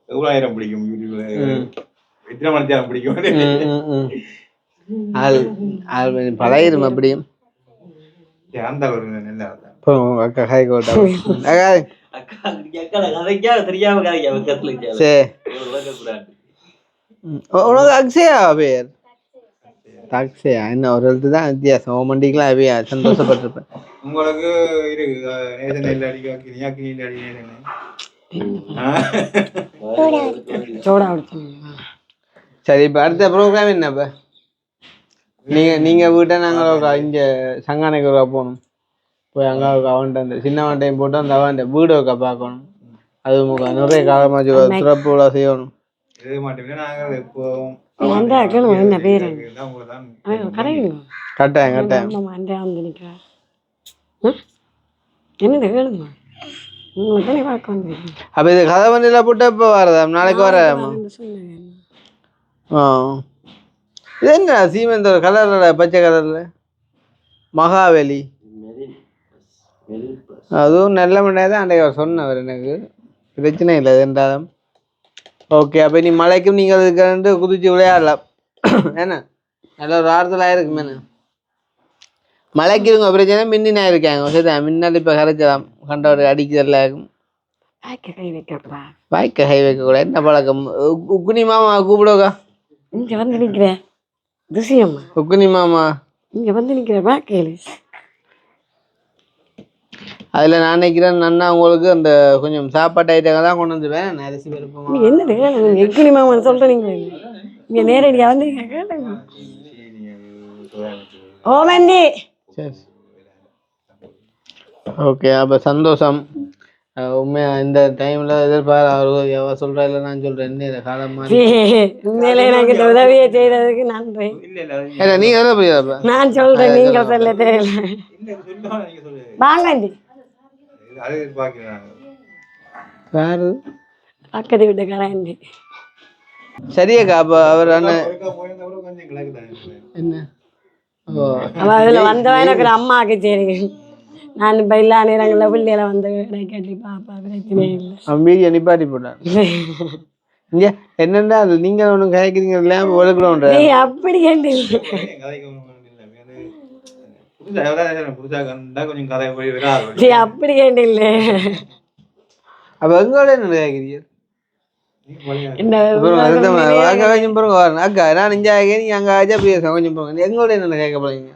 எவ்வளோ நேரம் பிடிக்கும் யூடியூப்ல எத்தனை மணி நேரம் பிடிக்கும் பழகிரும் அப்படியும் அந்த ஒரு நல்ல அக்கா ஹாய் கோட்டா உனக்கு அக்ஷயா பேர் அக்ஷயா என்ன ஒரு எழுத்து தான் வித்தியாசம் ஓமண்டிக்கெல்லாம் அப்படியே சந்தோஷப்பட்டிருப்பேன். உங்களுக்கு சரி இப்ப அடுத்த ப்ரோக்ராம் என்ன இப்ப நீங்க வீட்டை நாங்கள் இங்க சங்கானைக்கு போகணும் போய் அங்கே அவன்கிட்ட அந்த சின்னவன்ட்டையும் போட்டு அந்த அவன் வீடு வைக்க பார்க்கணும். அது நிறைய காலமாச்சு சிறப்பு செய்யணும். கட்டாயம் கட்டாயம் அப்ப இது கதை வண்டியில போட்டு இப்ப வரதா நாளைக்கு வரமா? இது என்ன சீமெந்த கலர்ல பச்சை கலர்ல மகாவலி அதுவும் நல்ல மண்டையா தான் அன்றைக்கு அவர் சொன்னவர் எனக்கு பிரச்சனை இல்லை என்றாலும். ஓகே அப்போ நீ மழைக்கும் நீங்கள் அதுக்கு குதிச்சு விளையாடலாம் ஏன்னா நல்ல ஒரு ஆறுதலாக இருக்குமே. மழைக்கு இருங்க பிரச்சனை மின்னினா இருக்காங்க சரிதான் மின்னால் இப்போ கரைச்சலாம் கண்டவர் அடிக்கிறதுல வாய்க்க கை வைக்கக்கூடாது என்ன பழக்கம். உக்குனி மாமா கூப்பிடுவா இங்க வந்து நிற்கிறேன் துசியம்மா உக்குனி மாமா இங்க வந்து நிற்கிறேன் வாக்கையில அதில் நான் நினைக்கிறேன் நன்னா உங்களுக்கு அந்த கொஞ்சம் சாப்பாட்டு ஐட்டங்கள் தான் கொண்டு வந்துடுவேன் அரிசி பருப்பு என்ன எக்குனி மாமா சொல்கிறேன் நீங்கள் இங்கே நேரடியாக வந்து கேளுங்க. ஓமந்தி சரி ஓகே அப்போ சந்தோஷம். உண்மையாக இந்த டைமில் எதிர்பார்க்க அவர் எவ்வளோ சொல்கிறா இல்லை நான் சொல்கிறேன் என்ன காலம் மாதிரி உண்மையிலே எனக்கு இந்த உதவியை செய்கிறதுக்கு நன்றி. இல்லை நீங்கள் எவ்வளோ புரியாதப்பா நான் சொல்கிறேன் நீங்கள் சொல்ல தெரியல வாங்கண்டி யாரு பக்கத்து வீட்டுக்காரண்டி சரியாக்கா அப்போ அவர் அண்ணன் என்ன அதில் வந்தவன் எனக்கு ஒரு அம்மாவுக்கு சரி நான் இப்போ எல்லா நேரங்களில் பிள்ளைகளை வந்து கட்டி பாப்பா பிரச்சனை இல்லை அம்பிக்கு நிப்பாட்டி போட்டான் இங்கே என்னென்னா அது நீங்கள் ஒன்றும் கேட்குறீங்க இல்லையா ஒழுக்கணுன்ற அப்படி கேட்டு அப்படி கேட்டு இல்லை அப்போ எங்களோட என்ன கேட்குறீங்க இந்த கொஞ்சம் பொறுங்க வரணும் அக்கா நான் இங்கே நீங்க அங்கே ஆச்சா பேசுவேன் கொஞ்சம் பொறுங்க எங்களோட என்ன கேட்க போறீங்க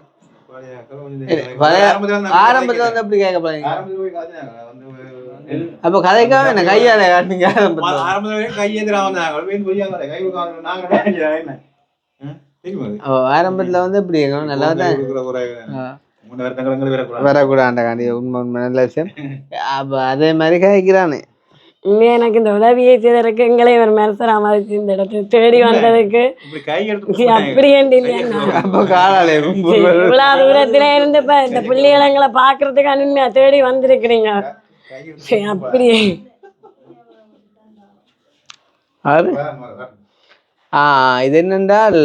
ஆரம்பத்துல வந்து எப்படி கேட்க போறீங்க அப்ப கதைக்காக என்ன கையால காட்டுங்க ஆரம்பத்துல வந்து எப்படி நல்லா தான் வரக்கூடாண்டாண்டி உண்மை உண்மை நல்ல விஷயம் அப்ப அதே மாதிரி கதைக்கிறானே உண்மையா எனக்கு இந்த உதவியை செய்ததற்கு எங்களே ஒரு மனசராமச்சு இந்த இடத்துல தேடி வந்ததுக்கு அப்படியேண்டி இவ்வளவு தூரத்துல இருந்து இப்ப இந்த பிள்ளைகளை பாக்குறதுக்கு உண்மையா தேடி வந்திருக்கிறீங்க அப்படியே இது என்னென்றால்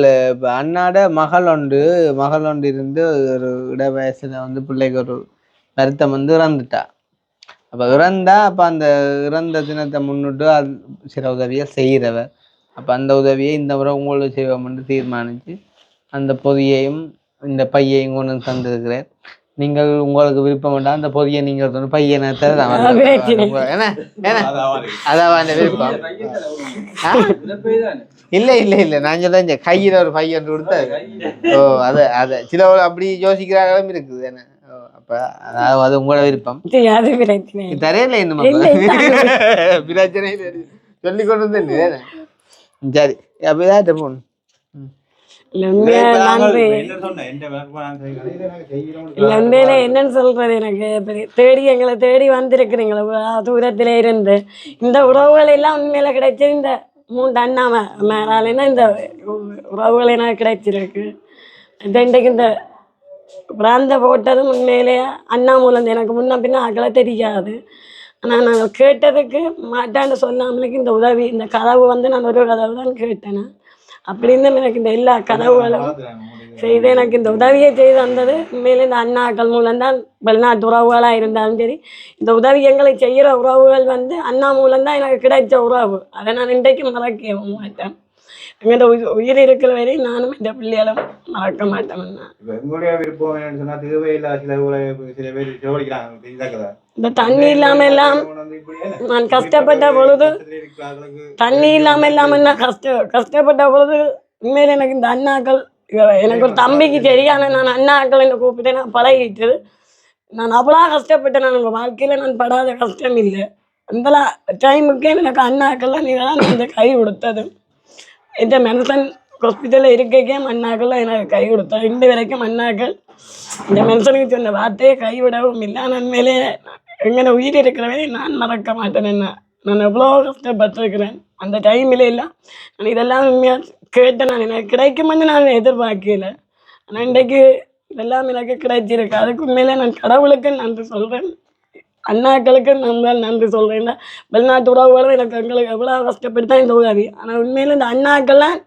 அண்ணாட மகள் ஒன்று இருந்து ஒரு இட வயசுல வந்து பிள்ளைக்கு ஒரு வருத்தம் வந்து இறந்துட்டா அப்போ இறந்தா அப்போ அந்த இறந்த தினத்தை முன்னிட்டு அது சில உதவியை செய்கிறவர் அப்போ அந்த உதவியை இந்த முறை உங்களுக்கு செய்வோம்னு தீர்மானித்து அந்த பொதியையும் இந்த பையையும் கொண்டு வந்து தந்திருக்கிறேன் நீங்கள் உங்களுக்கு விருப்பம் வேண்டாம் அந்த பொதியை நீங்கள் பையனை தரலாம் அதான் அந்த விருப்பம் இல்லை நான் சொல்ல கையில் ஒரு பையன் கொடுத்தாரு அதை சில அப்படி யோசிக்கிறாங்களும் இருக்குது என்ன அப்ப அது உங்களோட விருப்பம் தரையில என்ன பிரச்சனை சொல்லி கொண்டு வந்து சரி அப்படிதான் போகணும் என்னன்னு சொல்றது எனக்கு தேடி எங்களை தேடி வந்திருக்கிறீங்களா தூரத்துல இருந்து இந்த உறவுகள் எல்லாம் உண்மையில கிடைச்சது இந்த 3 அண்ணா மேலாலேன்னா இந்த உறவுகள் எனக்கு கிடைச்சிருக்கு இன்றைக்கு இந்த பிராந்த போட்டதும் உண்மையிலேயே அண்ணா மூலம் எனக்கு முன்ன பின்ன அகல தெரியாது ஆனால் நான் கேட்டதுக்கு மாட்டான்னு சொன்னாமலுக்கு இந்த உதவி இந்த கதவு வந்து நான் ஒரு கதவு தான் கேட்டேன் அப்படின்னு எனக்கு இந்த எல்லா கதவுகளும் செய்து எனக்கு இந்த உதவியை செய்து வந்தது உண்மையிலே இந்த அண்ணாக்கள் மூலம்தான் வெளிநாட்டு உறவுகளாக இருந்தாலும் சரி இந்த உதவி எங்களை செய்கிற உறவுகள் வந்து அண்ணா மூலம்தான் எனக்கு கிடைச்ச உறவு அதை நான் இன்றைக்கு மறக்க மாட்டேன் எங்கிட்ட உயிர் இருக்கிற வரையும் நானும் இந்த பிள்ளைகளும் மறக்க மாட்டேன் இந்த தண்ணி இல்லாம எல்லாம் நான் கஷ்டப்பட்ட பொழுது நான் கஷ்டப்பட்ட பொழுது உண்மையில எனக்கு இந்த அண்ணாக்கள் எனக்கு ஒரு தம்பிக்கு தெரியாத நான் அண்ணாக்கள் என்ன கூப்பிட்டு நான் பழகிட்டு நான் அவ்வளோ கஷ்டப்பட்டேன் நான் உங்கள் வாழ்க்கையில் நான் படாத கஷ்டம் இல்லை அந்த டைமுக்கே எனக்கு அண்ணாக்கள்லாம் நீங்கள் தான் இந்த கை கொடுத்தது இந்த மென்சன் ஹாஸ்பிட்டலில் இருக்கைக்கே அண்ணாக்கள்லாம் எனக்கு கை கொடுத்தோம் இந்த வரைக்கும் அண்ணாக்கள் இந்த மென்சனுக்கு சொன்ன வார்த்தையை கைவிடவும் இல்லை நான் மேலே எங்கே உயிர் இருக்கிறவரை நான் மறக்க மாட்டேன் என்ன நான் எவ்வளோ கஷ்டப்பட்டிருக்கிறேன் அந்த டைமில் இல்லை நான் இதெல்லாம் உண்மையாக கேட்டேன் நான் எனக்கு கிடைக்குமென்னு நான் எதிர்பார்க்கல ஆனால் இன்றைக்கு இதெல்லாம் எனக்கு கிடைச்சிருக்கு அதுக்கு உண்மையிலே நான் கடவுளுக்கு நன்றி சொல்கிறேன் அண்ணாக்களுக்கு நம்மளால் நன்றி சொல்கிறேன் வெளிநாட்டு உறவுகளும் எனக்கு எங்களுக்கு எவ்வளோ கஷ்டப்பட்டு இந்த உதவி ஆனால் உண்மையில் இந்த அண்ணாக்கள்லாம்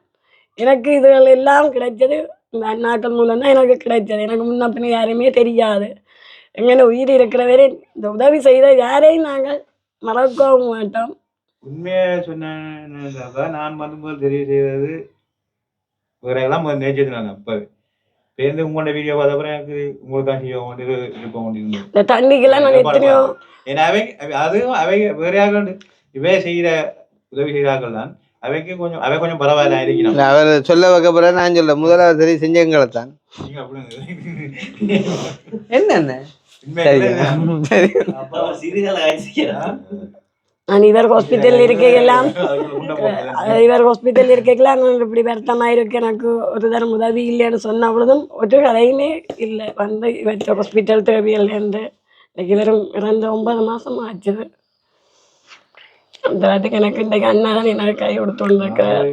எனக்கு இதுகள் எல்லாம் கிடைச்சது இந்த அண்ணாக்கள் மூலம் தான் எனக்கு கிடைச்சது எனக்கு முன்ன பின்ன யாருமே தெரியாது எங்கே உயிர் இருக்கிற வரை இந்த உதவி செய்த யாரையும் நாங்கள் மறக்கவும் மாட்டோம் உண்மையாக சொன்னாக்கா நான் வரும்போது தெரிய செய்தது வேற எல்லாம் நேர்ச்சினாங்க அப்போ பேருந்து உங்களோட வீடியோ பார்த்தப்பறம் எனக்கு உங்களுக்காக இருப்ப தண்ணிக்கெல்லாம் நான் எத்தனையோ ஏன்னா அவை வேறையாக இவை செய்கிற உதவி செய்கிறார்கள் தான் அவைக்கு கொஞ்சம் பரவாயில்ல இருக்கணும் அவர் சொல்ல வைக்க போற நான் சொல்ல முதலாவது சரி செஞ்சங்களை தான் என்ன நான் இவர் ஹாஸ்பிட்டல் இருக்கையெல்லாம் நான் இப்படி வருத்தமாக இருக்கு எனக்கு ஒரு தரம் உதவி இல்லைன்னு சொன்ன பொழுதும் ஒரு கதையுமே இல்லை வந்து இவர் ஹாஸ்பிட்டல் தேவையில்லைன்னு இவரும் இறந்த 9 மாதம் ஆச்சுது அந்த வாட்டுக்கு எனக்கு இன்றைக்கு அண்ணா தான் எனக்கு கை கொடுத்துருக்கேன்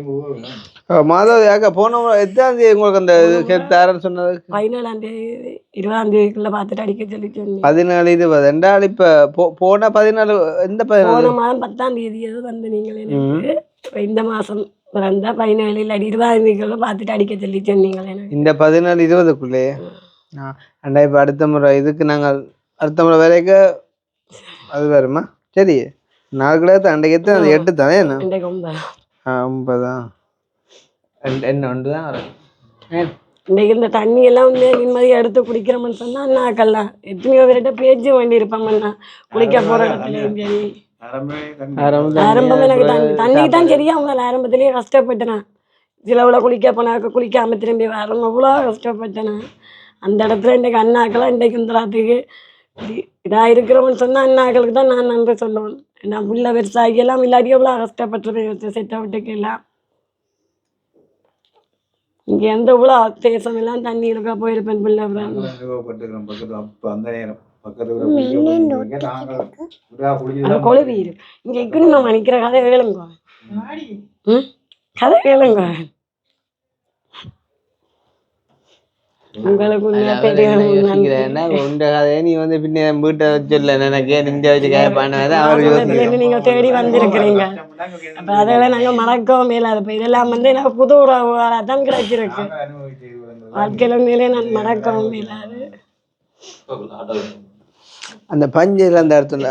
மாதவி அக்கா போன எத்தாம் தேதி உங்களுக்கு அந்த கேட்டாருன்னு சொன்னது 17ஆம் தேதி 20ஆம் தேதிக்குள்ள பார்த்துட்டு அடிக்க சொல்லி சொன்னேன் 14 20 ரெண்டாள் இப்ப போன 14 எந்த 14 போன மாதம் 10ஆம் தேதி வந்து நீங்கள் எனக்கு இந்த மாசம் பிறந்தா 17 இல்லாட்டி 20ஆம் தேதிக்குள்ள பார்த்துட்டு அடிக்க சொல்லி சொன்னீங்களே எனக்கு இந்த 14 20க்குள்ளே அண்டா இப்ப அடுத்த முறை இதுக்கு நாங்கள் அடுத்த முறை வரைக்கும் அது வருமா சரி நாலு கிலோ அன்றைக்கு எத்தனை 8 தானே என்ன 9 என்ன ஒன்று தான் வரும் இன்றைக்கு இந்த தண்ணி எல்லாம் வந்து நிம்மதியாக எடுத்து குடிக்கிறோம்னு சொன்னால் அண்ணாக்கள்லாம் எத்தனையோ பேர்கிட்ட பேச்சு வேண்டி இருப்பாங்கண்ணா குளிக்க போகிற இடத்துலையும் சரி ஆரம்பம் எனக்கு தண்ணிக்கு தான் சரியா முதல்ல ஆரம்பத்திலேயே கஷ்டப்பட்டேன். சிலவுல குளிக்க போனாக்க குளிக்காம திரும்பி வரணும், அவ்வளோ கஷ்டப்பட்டேன். அந்த இடத்துல இன்றைக்கு அண்ணாக்கெல்லாம் இன்றைக்கு இந்தராத்துக்கு இதாக இருக்கிறவன்னு சொன்னால் அண்ணாக்களுக்கு தான் நான் நன்றி சொல்லணும். நான் புள்ள பெருசாகி எல்லாம் இல்லாட்டி எவ்வளோ கஷ்டப்பட்டு செத்த விட்டுக்கெல்லாம் இங்கே எந்த இவ்வளோ தேசம் எல்லாம் தண்ணி இருக்கா போயிருப்பேன் பிள்ளை கொழுவி இருக்கு இங்கே இக்கணுமா மணிக்கிற கதை கேளுங்க. கதை கேளுங்க. உங்களுக்கு நீ வந்து பின்ன வீட்டை சொல்ல எனக்கு நிஞ்ச வச்சு நீங்க தேடி வந்திருக்கிறீங்க. அப்ப அதெல்லாம் நாங்க மறக்கவும் மேலாது. இப்ப இதெல்லாம் வந்து எனக்கு புது உறவுகளாக தான் கிடைச்சிருக்கு. வாழ்க்கையில மேலே நான் மறக்கவும் மேலாது. அந்த பஞ்சில் அந்த இடத்துல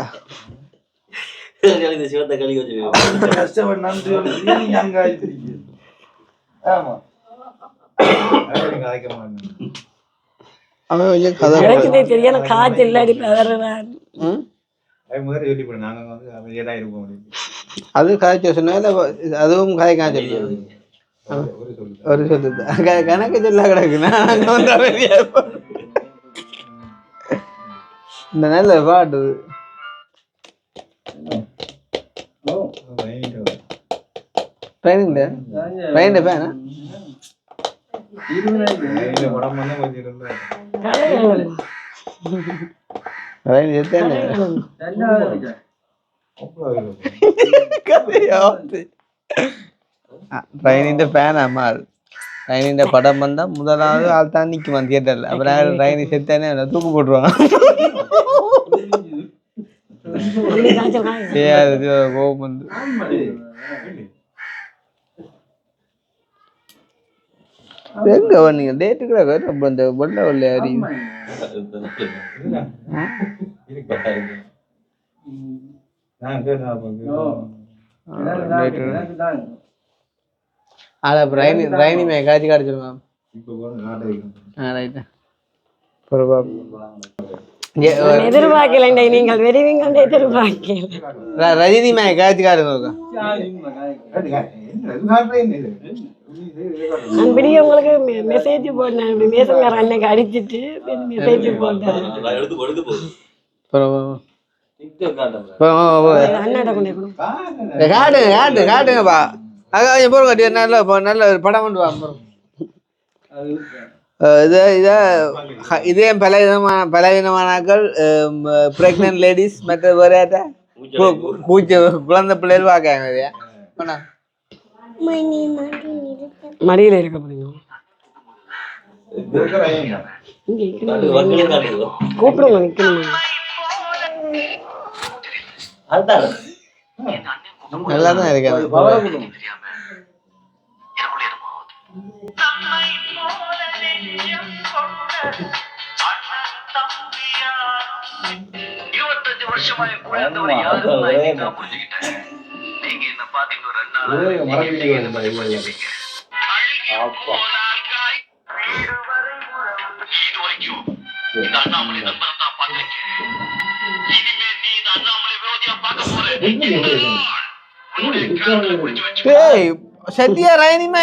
தெரியான காய்ச்சி இல்லாடி பதறான். அது காய்ச்ச சொன்னா அதுவும் காய் காய்ச்சல் ஒரு சொல்லு கணக்கு சொல்ல கிடக்குன்னா இந்த நல்ல பாட்டு ட்ரைனிங் ஃபேனா ட்ரைனிന്റെ ഫാൻ അമ്മാൾ ட்ரைனிന്റെ படம் வந்தா முதலாவது ஆள் தான் நிற்குமா தியேட்டர்ல. அப்புறம் ட்ரைனி செத்தானே தூக்கு போட்டுருவான். கோபம் வந்து எங்க நீங்க டேட்டுக்குள்ள இந்த வெள்ள வெள்ளை அடி ரைனிமே காட்சி காடிச்சிருங்க. எதிர்பார்க்கல நீங்கள் வெறிவீங்க எதிர்பார்க்கல. ரஜினி மே காட்சி காடுங்க. அன்படியே உங்களுக்கு மெசேஜ் போட்டேன். மேசங்கார அன்னைக்கு அடிச்சுட்டு மெசேஜ் போட்டேன். காட்டுங்கப்பா போடுங்க. நல்ல நல்ல படம் கொண்டு வா. இதே பலவிதமானாக்கள் பிரெக்னன்ட் லேடிஸ் மற்ற வேற குழந்தை பிள்ளைகள் பார்க்காங்க. மடியில இருக்க முடியும். கூப்பிடுங்க நிக்கணும். நல்லாதான் இருக்காது. சத்தியா ரைனிமா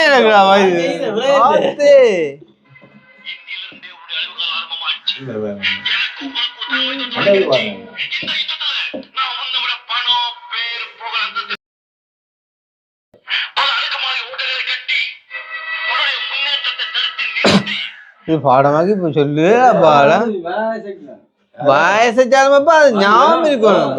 பாடமாக்கி இப்ப சொல்லு. பாடம் வயசாலுமப்பா அது ஞாபகம் இருக்கணும்.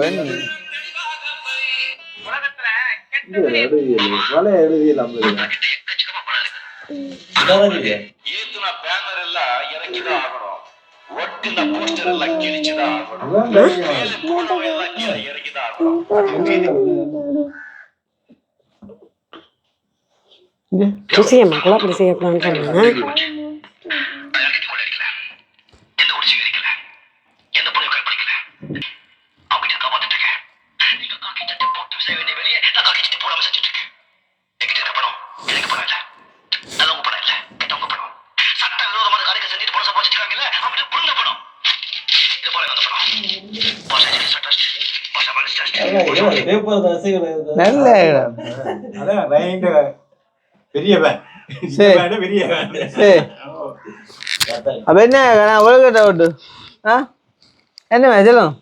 விஷயமா குழப்படி செய்யக்கூடாதுன்னு சொன்னாங்க. நல்ல இடம். அதான் ரைட் பெரிய வேன். சரி. பெரிய வேன். சரி. அப்ப என்ன நான் ஒழுங்கட்ட விட்டு என்ன சொல்லும்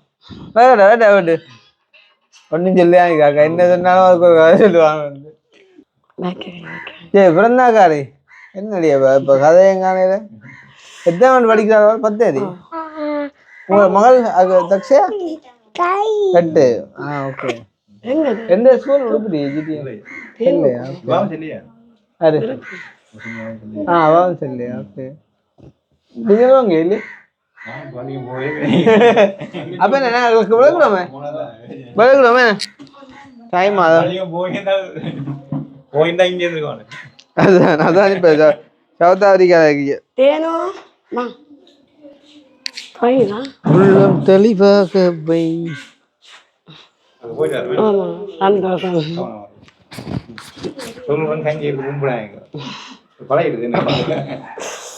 வேட்ட விட்டு ஒன்றும் சொல்லியாங்க காக்கா என்ன சொன்னாலும் அதுக்கு ஒரு கதை சொல்லுவாங்க. சரி பிறந்தாக்காரி என்னடியா இப்போ கதையங்கானையில எத்தனை படிக்கிறாள்? 10ஆம். உங்க மகள் தக்ஷயா 8. ஓகே. எந்த ஸ்கூல் உடுப்புடி இல்லையா? அது அவாவும் சொல்லியா? ஓகே. நீங்களும் அங்கே இல்லை அப்ப என்ன விளக்குறோமே டைம் அதான் அதான் இப்ப சவுத் ஆப்பிரிக்கா உள்ளம் தெளிவாக வை.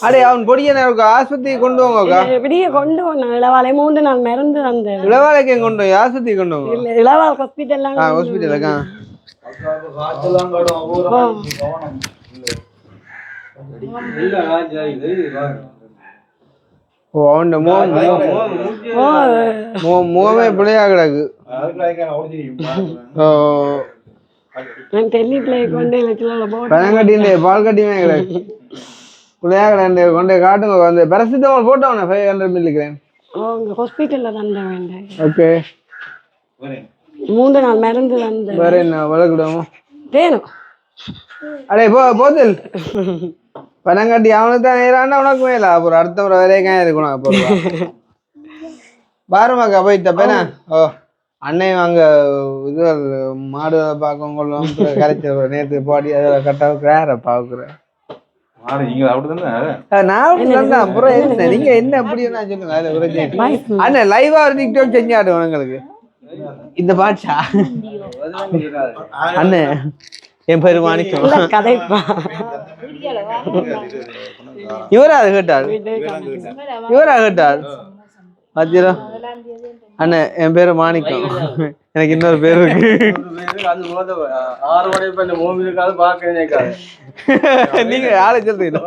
அடே அவன் பொடிய ஆஸ்பத்திரி கொண்டு வாங்க எப்படியே கொண்டு போனோம். இளவாலை 3 நாள் மருந்து வந்தேன். இளவாலைக்கு கொண்டு போய் ஆஸ்பத்திரி கொண்டு வாங்க. இல்ல இளவால் ஹாஸ்பிட்டல் ஹாஸ்பிட்டலுக்கா அவன் முகமே பிள்ளையா கிடக்கு. பனங்கட்டின் பால் கட்டியுமே கிடக்கு பிள்ளையா கிடக்கு. கொண்டே காட்டுங்க அந்த பேராசிட்டமால் போட்டவன 500 மில்லிகிராம் ஹாஸ்பிட்டல்ல தந்த வேண்டாம். ஓகே 3 நாள் மருந்து வந்து வேற என்ன வளர்க்கிடுவோம் தேனும். அடே போதில் பனங்கட்டி அவனுக்கு தான் நேரானா உனக்கு மேல அப்புறம் அடுத்த முறை வரைக்கும் இருக்கணும். அப்புறம் பாருமாக்கா போயிட்டப்பேனா ஓ அன்னையும் அங்கே இது மாடு பார்க்க கொள்ளும் கரைச்சி நேற்று பாடி அதை கட்டாக வேற பார்க்குறேன். நீங்க என்ன அப்படி சொல்லுங்க அண்ணன் லைவா ஒரு டிக்டாக் செஞ்சாடு உங்களுக்கு இந்த பாட்சா அண்ணன் என் பேரு மாணிக்கம். இவரா அது கேட்டார் இவரா கேட்டார் பாத்தீரா அண்ணன் என் பேரு மாணிக்கம் எனக்கு இன்னொரு பேரு இருக்கு. நீங்க யாரை சொல்றீங்க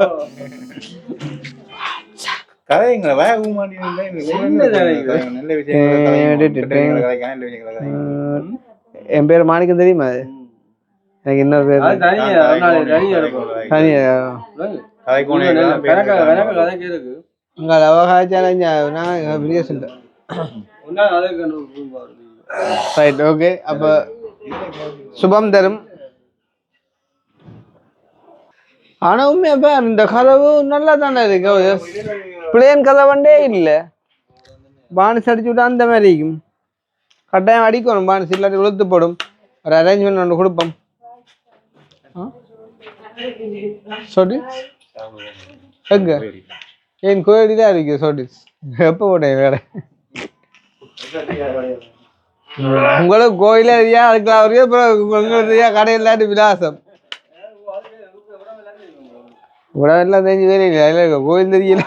என் பேரு மாணிக்கம் தெரியுமா? அது எனக்கு இன்னொரு பேரு ரைட். ஓகே அப்ப சுபம் தரும். ஆனா உண்மையா இந்த கதவு நல்லா தானே இருக்கு. பிளேன் கதவண்டே இல்லை பானிஸ் அடிச்சு விட்டா அந்த மாதிரி இருக்கும். கட்டாயம் அடிக்கணும் பானிஸ் இல்லாட்டி உளுத்து போடும். ஒரு அரேஞ்ச்மெண்ட் ஒன்று கொடுப்போம். சொல்லி எங்க என் கோயிலாம் இருக்கு சொல்லி எப்போ போட்டேன் வேற உங்களுக்கு கோயிலே இல்லையா அதுக்கெல்லாம் வரைக்கும் அப்புறம் உங்களுக்கு கடையிலாட்டி விலாசம் உடம்பெல்லாம் தெரிஞ்சு வேற இல்லை கோயில் தெரியல.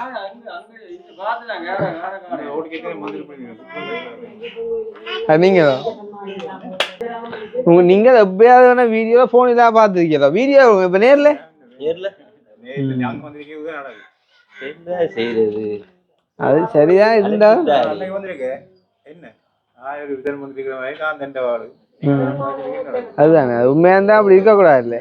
நீங்க நீங்க எப்பயாவது வேணா வீடியோ போன் எல்லாம் பார்த்துருக்கீங்களா? வீடியோ இப்ப நேர்ல அது சரியா இருந்தா அதுதானே அது உண்மையா இருந்தா அப்படி இருக்க கூடாது இல்ல.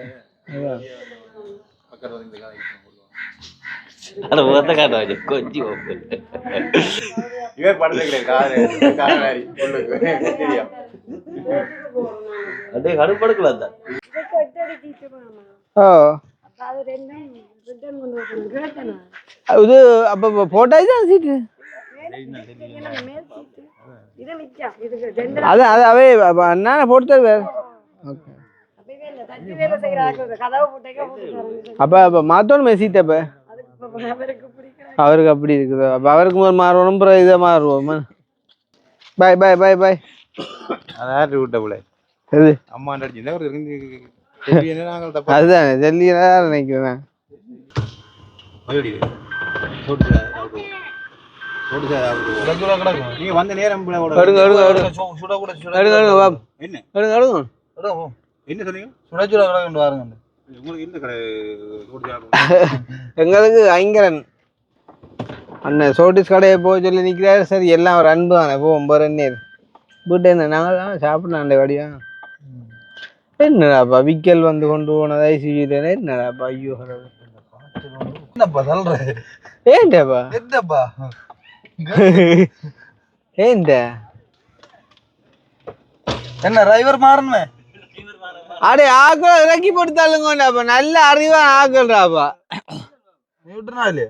இது அப்ப போட்டாச்சு சீட்டு அது அது அவே அண்ணா போட்டு தருவார். அப்ப அப்ப மாத்தோணுமே சீட்டை அப்ப அவருக்கு அப்படி இருக்குது. அப்ப அவருக்கு மாறுவோம் இதை மாறுவோம். பாய் பாய் பாய் பாய். அதுதான் ஜல்லியா நினைக்கிறேன். நீங்க வந்த நேரம் எடுங்க எடுங்க எடுங்க எடுங்க எடுங்க வா என்ன எடுங்க எடுங்க என்ன சொன்னீங்க சுடச்சுட கிடக்கு பாருங்க உங்களுக்கு இந்த கடை எங்களுக்கு ஐங்கரன் அண்ணன் சோட்டிஸ் கடையை போய் சொல்லி நிற்கிறாரு. சரி எல்லாம் ஒரு அன்பு தானே போவோம் போகிறேன்னு வீட்டை என்ன நாங்கள் சாப்பிட்ணாண்டே வடியா. என்னடாப்பா விக்கல் வந்து கொண்டு போனது ஐசியூல என்னடாப்பா ஐயோ என்னப்பா சொல்ற ஏன்டாப்பா என்னப்பா ஏன்டா என்ன டிரைவர் மாறணுமே அடே ஆக்கள் இறக்கி போட்டு தள்ளுங்கடாப்பா. நல்ல அறிவா ஆக்கள்றாப்பா. விட்டுனாலே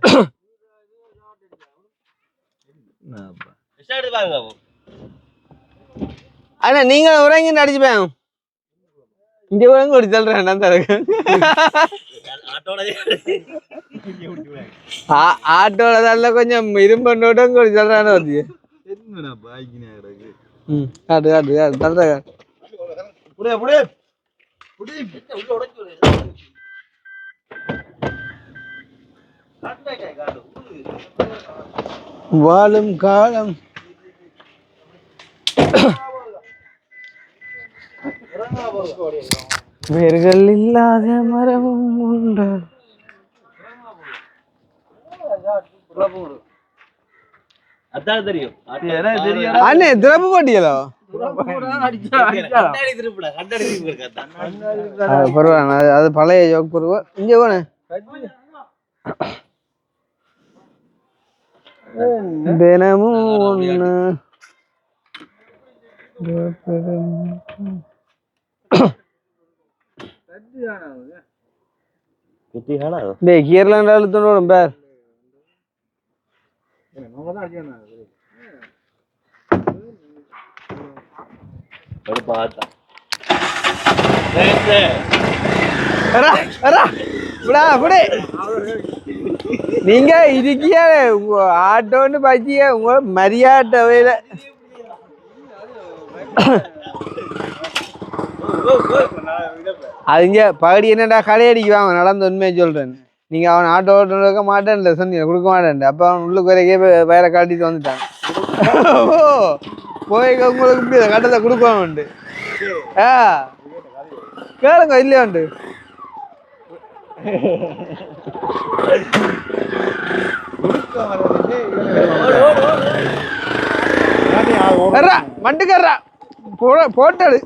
அண்ணா நீங்கள் உறங்கி நடிச்சுப்பேன் இங்க உறங்க ஒரு சொல்றேன் ஆட்டோல தான் கொஞ்சம் இரும்பு ஒரு சொல்றானு வந்து காட்டு காட்டு காட்டு தள்ளுற வாழும் காலம் வேர்கள் இல்லாத மரமும் உண்டு. அண்ணே திறப்பு போட்டியலோ பரவாயில்ல அது பழைய ஜோக் பருவா இங்க போன தினமும் ஒண்ணு கீரலாண்ட அழுத்தணும் பேர் நீங்க இருக்கிய ஆட்டோன்னு பாத்திய உங்க மரியாதை வயல அதுங்க பகடி என்னடா கடையடிக்குவாங்க நடந்து உண்மையை சொல்றேன். நீங்க அவன் ஆட்டோ ஓட்ட மாட்டேன்ல சொன்னீங்க கொடுக்க மாட்டேன். அப்ப அவன் உள்ளுக்கு வரைக்கே வேற காட்டிட்டு வந்துட்டான். போய் உங்களுக்கு இப்படி கட்டத்தை கொடுக்கணும் கேளுங்க இல்லையா உண்டு மண்டுக்கர்றா போட்டது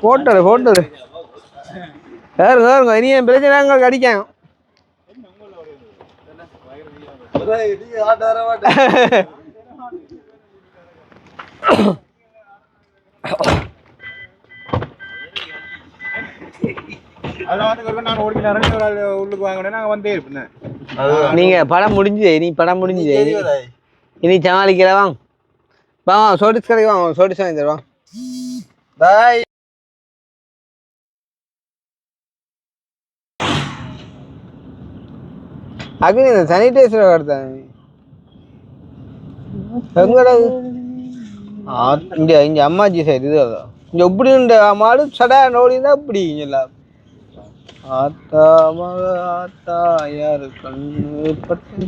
போட்டது போட்டது வேறு வேறுங்க இனி என் பிரச்சனை அடிக்காங்க நீங்க படம் முடிஞ்சு இனி படம் முடிஞ்சு இனி சமாளிக்கல வாங்க வாங்க சோடிஸ் கடைக்கு வாங்க சோடிஸ் வாங்கி தருவான் பாய். அக்னி இந்த சானிடைசர் கடத்தாங்க எங்கடா இங்க இங்க அம்மாஜி சைடு இது இங்க இப்படி உண்டு மாடு சடா நோடினா இப்படி எல்லாம் ஆத்தா மக ஆத்தா யாரு கண்ணு பட்டு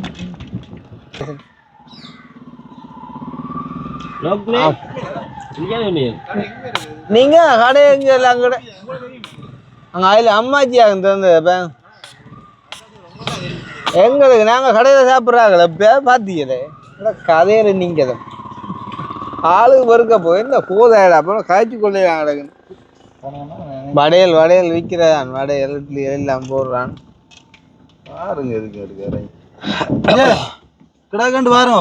நீங்க கடை எங்க எல்லாம் கூட அங்க அதுல அம்மாஜி ஆகும் திறந்த எங்களுக்கு நாங்க கடையில சாப்பிட்றாங்களே இப்ப பாத்தீங்களே கதையில நீங்க ஆளுக்கு பொறுக்க போய் இந்த போதாயிட அப்புறம் காய்ச்சி கொள்ளையாங்க வடையல் வடையல் விற்கிறான் வடையல் எல்லாம் போடுறான் பாருங்க இருக்கு கிடாக்கண்டு பாருங்க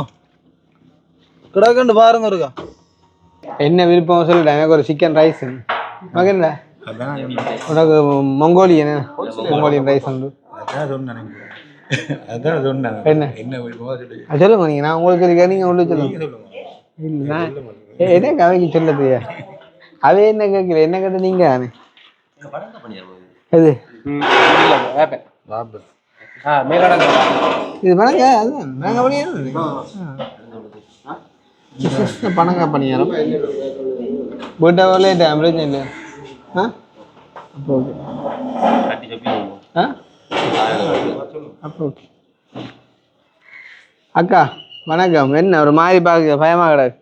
கிடாக்கண்டு பாருங்க இருக்கா என்ன விருப்பம் சொல்லிட்டேன். எனக்கு ஒரு சிக்கன் ரைஸ் மகன்ல உனக்கு மங்கோலியன் மங்கோலியன் ரைஸ் உண்டு என்ன சொல்லுங்க நீங்க நான் உங்களுக்கு இருக்கேன் நீங்க உள்ள சொல்லுங்க இல்லைண்ணா என்ன கதைக்கு சொல்லது அதே என்ன கேட்கல என்ன கேட்ட நீங்க தானே எது இது பணங்க அதுதான் நாங்க பணங்க பணியாரம் வீட்டை வரல பிரச்சனை இல்லை அப்போ ஓகே அப்போ ஓகே அக்கா வணக்கம். என்ன ஒரு மாதிரி பார்க்க பயமா கிடக்கு?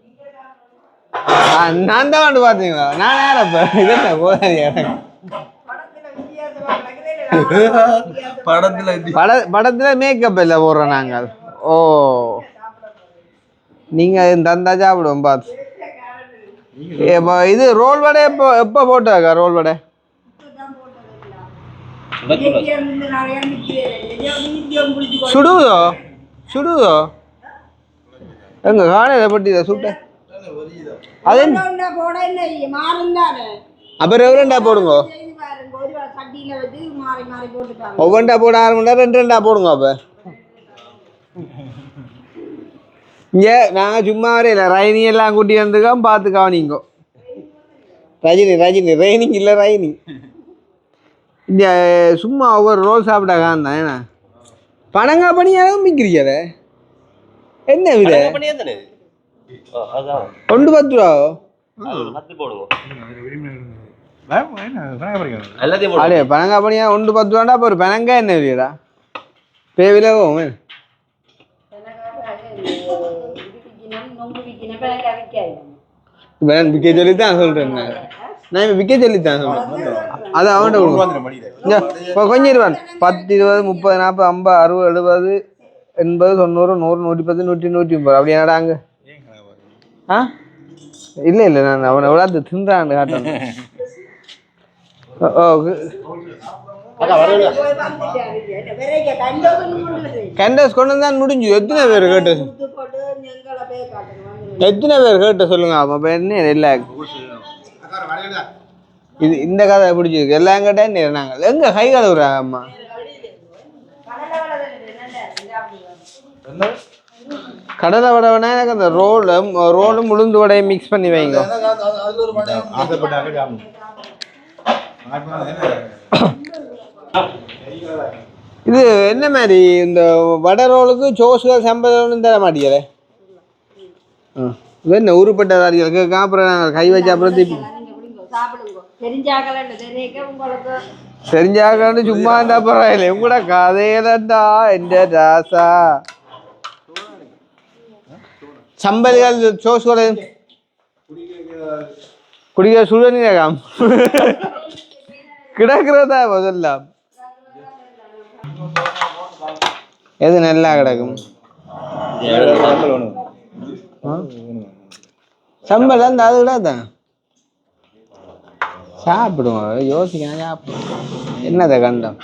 நான் தான் வந்து பார்த்தீங்களா? நான் யார் அப்போ இதென்ன போதாது எனக்கு படத்துல மேக்கப் இல்லை போடுறோம் நாங்கள். ஓ நீங்கள் தந்தா சாப்பிடுவோம் பார்த்து. இப்போ இது ரோல் வடை எப்போ போட்டாக்கா? ரோல் வடை சுடுதோ சுடுதோ எங்க காணையில பட்டி சுட்ட அது அப்புறம் எவ்வளோண்டா போடுங்க? ஒவ்வொன்றா போட 6 மணி நேரம் 2 போடுங்க. அப்போ இங்கே நாங்கள் சும்மா வரையில ரைனி எல்லாம் கூட்டி வந்துக்கோ பார்த்து கவனிங்கோ. ரஜினி ரைனிங் இல்லை ரைனி இங்கே சும்மா ஒவ்வொரு ரோல் சாப்பிட்டா காந்தான். ஏன்னா பணங்கா பணியாலும் விற்கிறீங்களே என்ன விட 110 ரூபா அடே பணங்கா பணியா 110 ரூபாண்டா. அப்போ ஒரு பணங்கா என்ன விலையடா? பேவிலவும் இப்போ நான் விற்க சொல்லித்தான் சொல்கிறேன். நான் விற்க சொல்லித்தான் சொல்கிறேன். அது அவன்கிட்ட இப்போ கொஞ்சம் 20 10 20 30 40 50 60 70 80 90 100 110 100 130 அப்படி என்னடாங்க? ஆ இல்லை நான் அவனை எவ்வளோ தின்றான்னு காட்டணும். கேண்டஸ் கொண்டு தான் முடிஞ்சு. எத்தனை பேர் கேட்டு சொல்லுங்க. அப்போ என்ன இல்லை இது இந்த கதை பிடிச்சிருக்கு. எல்லாம் கேட்டேன் நாங்கள் எங்க கை கழுவுறாங்க அம்மா. கடலை வடவைனா எனக்கு அந்த ரோலும் உளுந்து வடையும் மிக்ஸ் பண்ணி வைங்க. இது என்ன மாதிரி இந்த வடை ரோலுக்கு சோசுகள் சம்பளம் தர மாட்டேங்கிறே. இது என்ன உருப்பட்ட வாரிகளுக்கு அப்புறம் நாங்கள் கை வச்ச அப்புறம் திருப்பி தெரிஞ்சாக்கன்னு சும்மா இருந்தா பரவாயில்லை. உங்களோட கதையிலண்டா எந்த ராசா சம்பல்கள் சோசுகளை குடிக்கிற சுடுநீரகம் கிடக்கிறதா முதல்லாம் எது நல்லா கிடக்கும்? சம்பல் அந்த அது விடாதான் சாப்பிடுவோம். யோசிக்கணும் சாப்பிடுவோம். என்னதை கண்டம்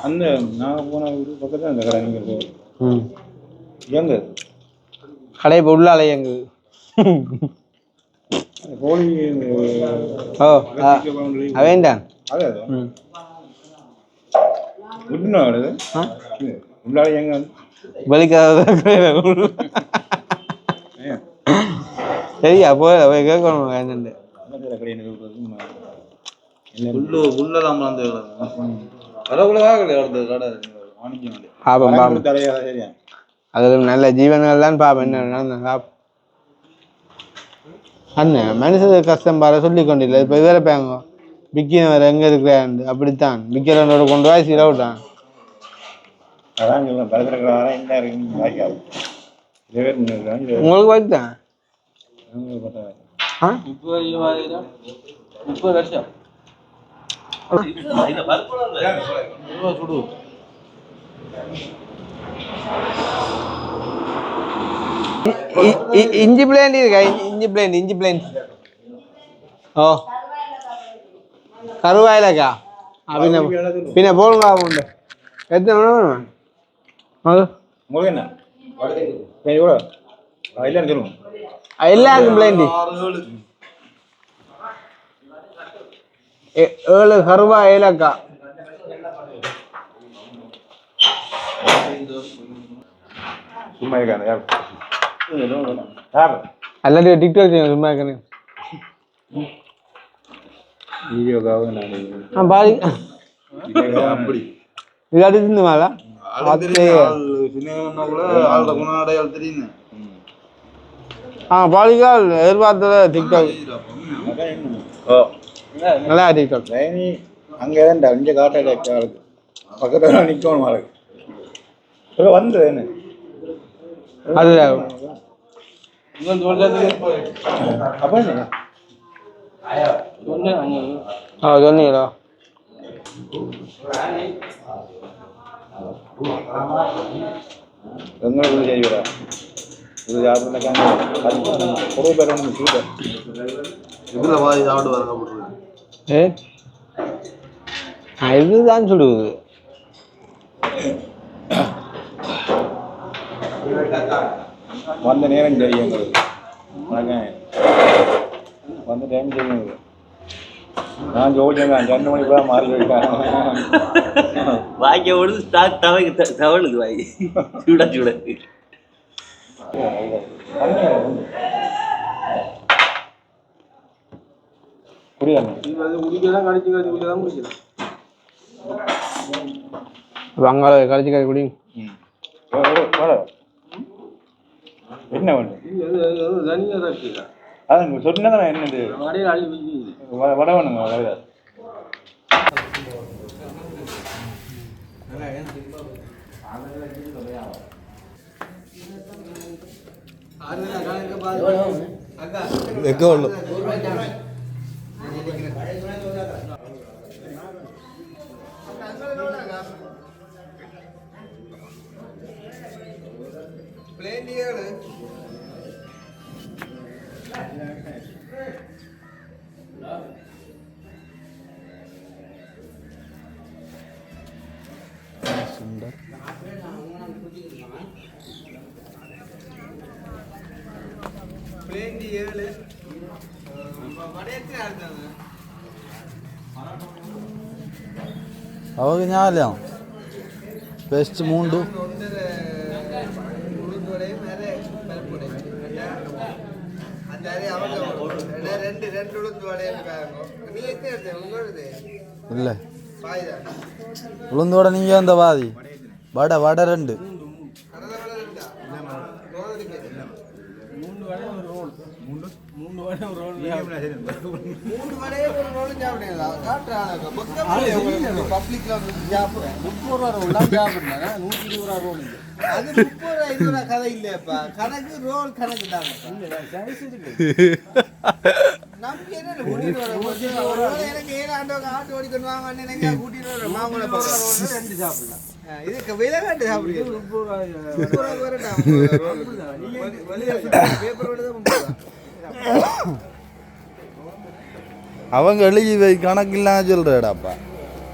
அந்த நான் போன பக்கத்துல அந்த கடை நீங்க எங்க கடை இப்போ உள்ளால எங்க கோழி ஓ வேண்டாம் உள்ளால எங்க வலிக்காத சரியா போய் கேட்கணும். என்னண்டு அதுல நல்ல ஜீவன்கள் தான் பாப்பேன். என்ன அண்ணன் மனுஷ கஷ்டம் பாரு சொல்லி கொண்டில்லை. இப்போ இதில் பேங்க விக்கின வேறு எங்கே இருக்கிறான் அப்படித்தான் விக்கிறனோட கொண்டு போய் சீர விட்டான். உங்களுக்கு வச்சுதான் 30 வருஷம் இஞ்சி பிளேண்ட் இருக்கா? இஞ்சி பிளேண்ட் ஓ கருவாயிலக்கா பின்ன போடுங்க. உண்டு எத்தனை வேணும்? உங்களுக்கு என்ன சொல்லுங்க. எல்லாருக்கும் பிளேண்டி 7 கருவாயிலக்கா. சும்மா இருக்காங்க எல்லாத்தையும் டிக்டாக் செய்யுங்க. சும்மா இருக்கானே பாதி இது அடிச்சு மேல பாலிகால் எதிர்பார்த்தத டிக்டாக் நல்லா இருக்கட்டும். லைனி அங்கே தான் இங்கே காட்டாடி ஆளுக்கு பக்கத்தில் நிற்கணும் ஆளுக்கு இப்போ வந்து என்ன அது அப்போ என்ன சொன்னீங்களா எங்களுக்கு செய்வா இது யாருக்காங்க பொருள் பேர் ஒன்று சூப்பர் இதில் வாய் சாப்பிட்டு வரங்க இதுதான் சுடுவது. வந்த நேரம் தெரியும் எங்களுக்கு வணக்கம் வந்த டைம் தெரியும் நான் ஜோதிங்க 2 மணிக்கு தான் மாறி போயிட்டேன் வாய்க்க ஓடுது ஸ்டாக் தவழுது வாய் சூடா சூட வங்காள கழிச்சு கறி குடி. என்ன ஒன்று அதான் சொன்னதான் என்னது வட வேணுங்க வர எங்கே உள்ள ಅವಾಗ ನ್ಯಾಲ ಬೆಸ್ಟ್ ಮೂಂಡು ಇಲ್ಲ ಉಳುಂದು ವಡೆ ನಿಂಗೆ ಒಂದು ಬಾದಿ ವಡೆ ವಡೆ 2 கதை இல்லப்பா கணக்கு ரோல் கணக்கு தான் நமக்கு என்ன கூட்டிட்டு வர எனக்கு ஏழாண்டோ ஆட்டு ஓடிக்கொண்டு வாங்க கூட்டிட்டு வர மாமூலை ரெண்டு சாப்பிடலாம் இதுக்கு விலை காட்டு சாப்பிடுங்க அவங்க எழுதி வை கணக்கு இல்லாம சொல்றேடாப்பா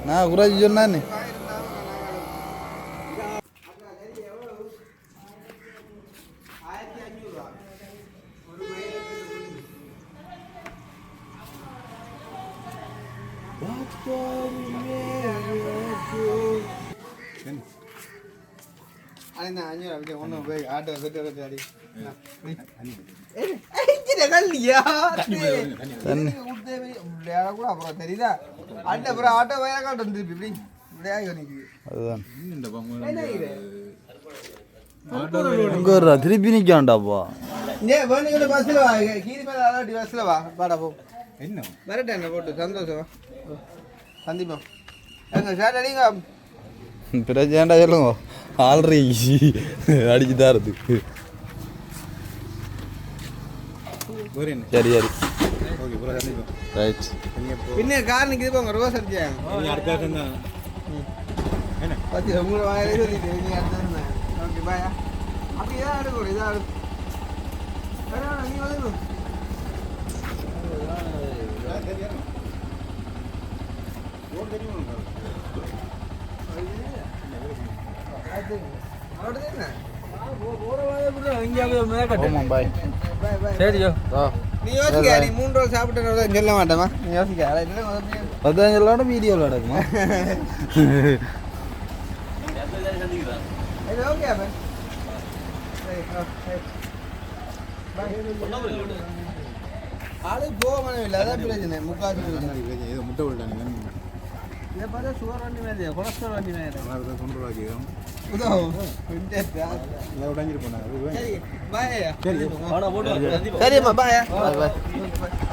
நான் குறைச்சி சொன்னானே ஒண்ணு போய் ஆட்டோ செட்டு அப்புறம் தெரியுதா அப்புறம் ஆட்டோ வேற காட்டு வந்துருப்பி அதுதான் திருப்பி நிக்காண்டாப்பா பஸ்ல வா கீரி மேல பஸ்ல வா பாடா போ என்ன வரட்டேன் என்ன போட்டு சந்தோஷமா சந்திப்போம் எங்க ஷார்ட் அடிங்க பிரச்சனை சொல்லுங்க ஆல்ரெடி அடிச்சு தாரது சரி சரி ரைட் பின்ன கார் நிக்குது போங்க ரோஸ் அடிச்சாங்க அடுத்த வருஷம் தான் பத்தி உங்களை வாயிலே சொல்லிட்டு நீ அடுத்த ஓகே பாயா அப்படி இதான் அடுக்கணும் இதான் அடுக்கும் நீ வந்து நீ யோசிக்க நீ 3 ரோல் சாப்பிட்டு சொல்ல மாட்டேமா நீ யோசிக்க அதான் எல்லாரும் வீடியோவில் நடக்குமா ஓகே ஆளு போகணும் இல்லை அதான் பிரச்சனை முக்காசு ஏதோ முட்டை விட்டாங்க இதை பார்த்தா சுகர் வண்டி மேலே கொலஸ்ட்ரால் வண்டி மேலே தொண்டை உதவும் உடஞ்சிட்டு போனாங்க சரி பாய் போட்டு சரிம்மா பாய் பாய்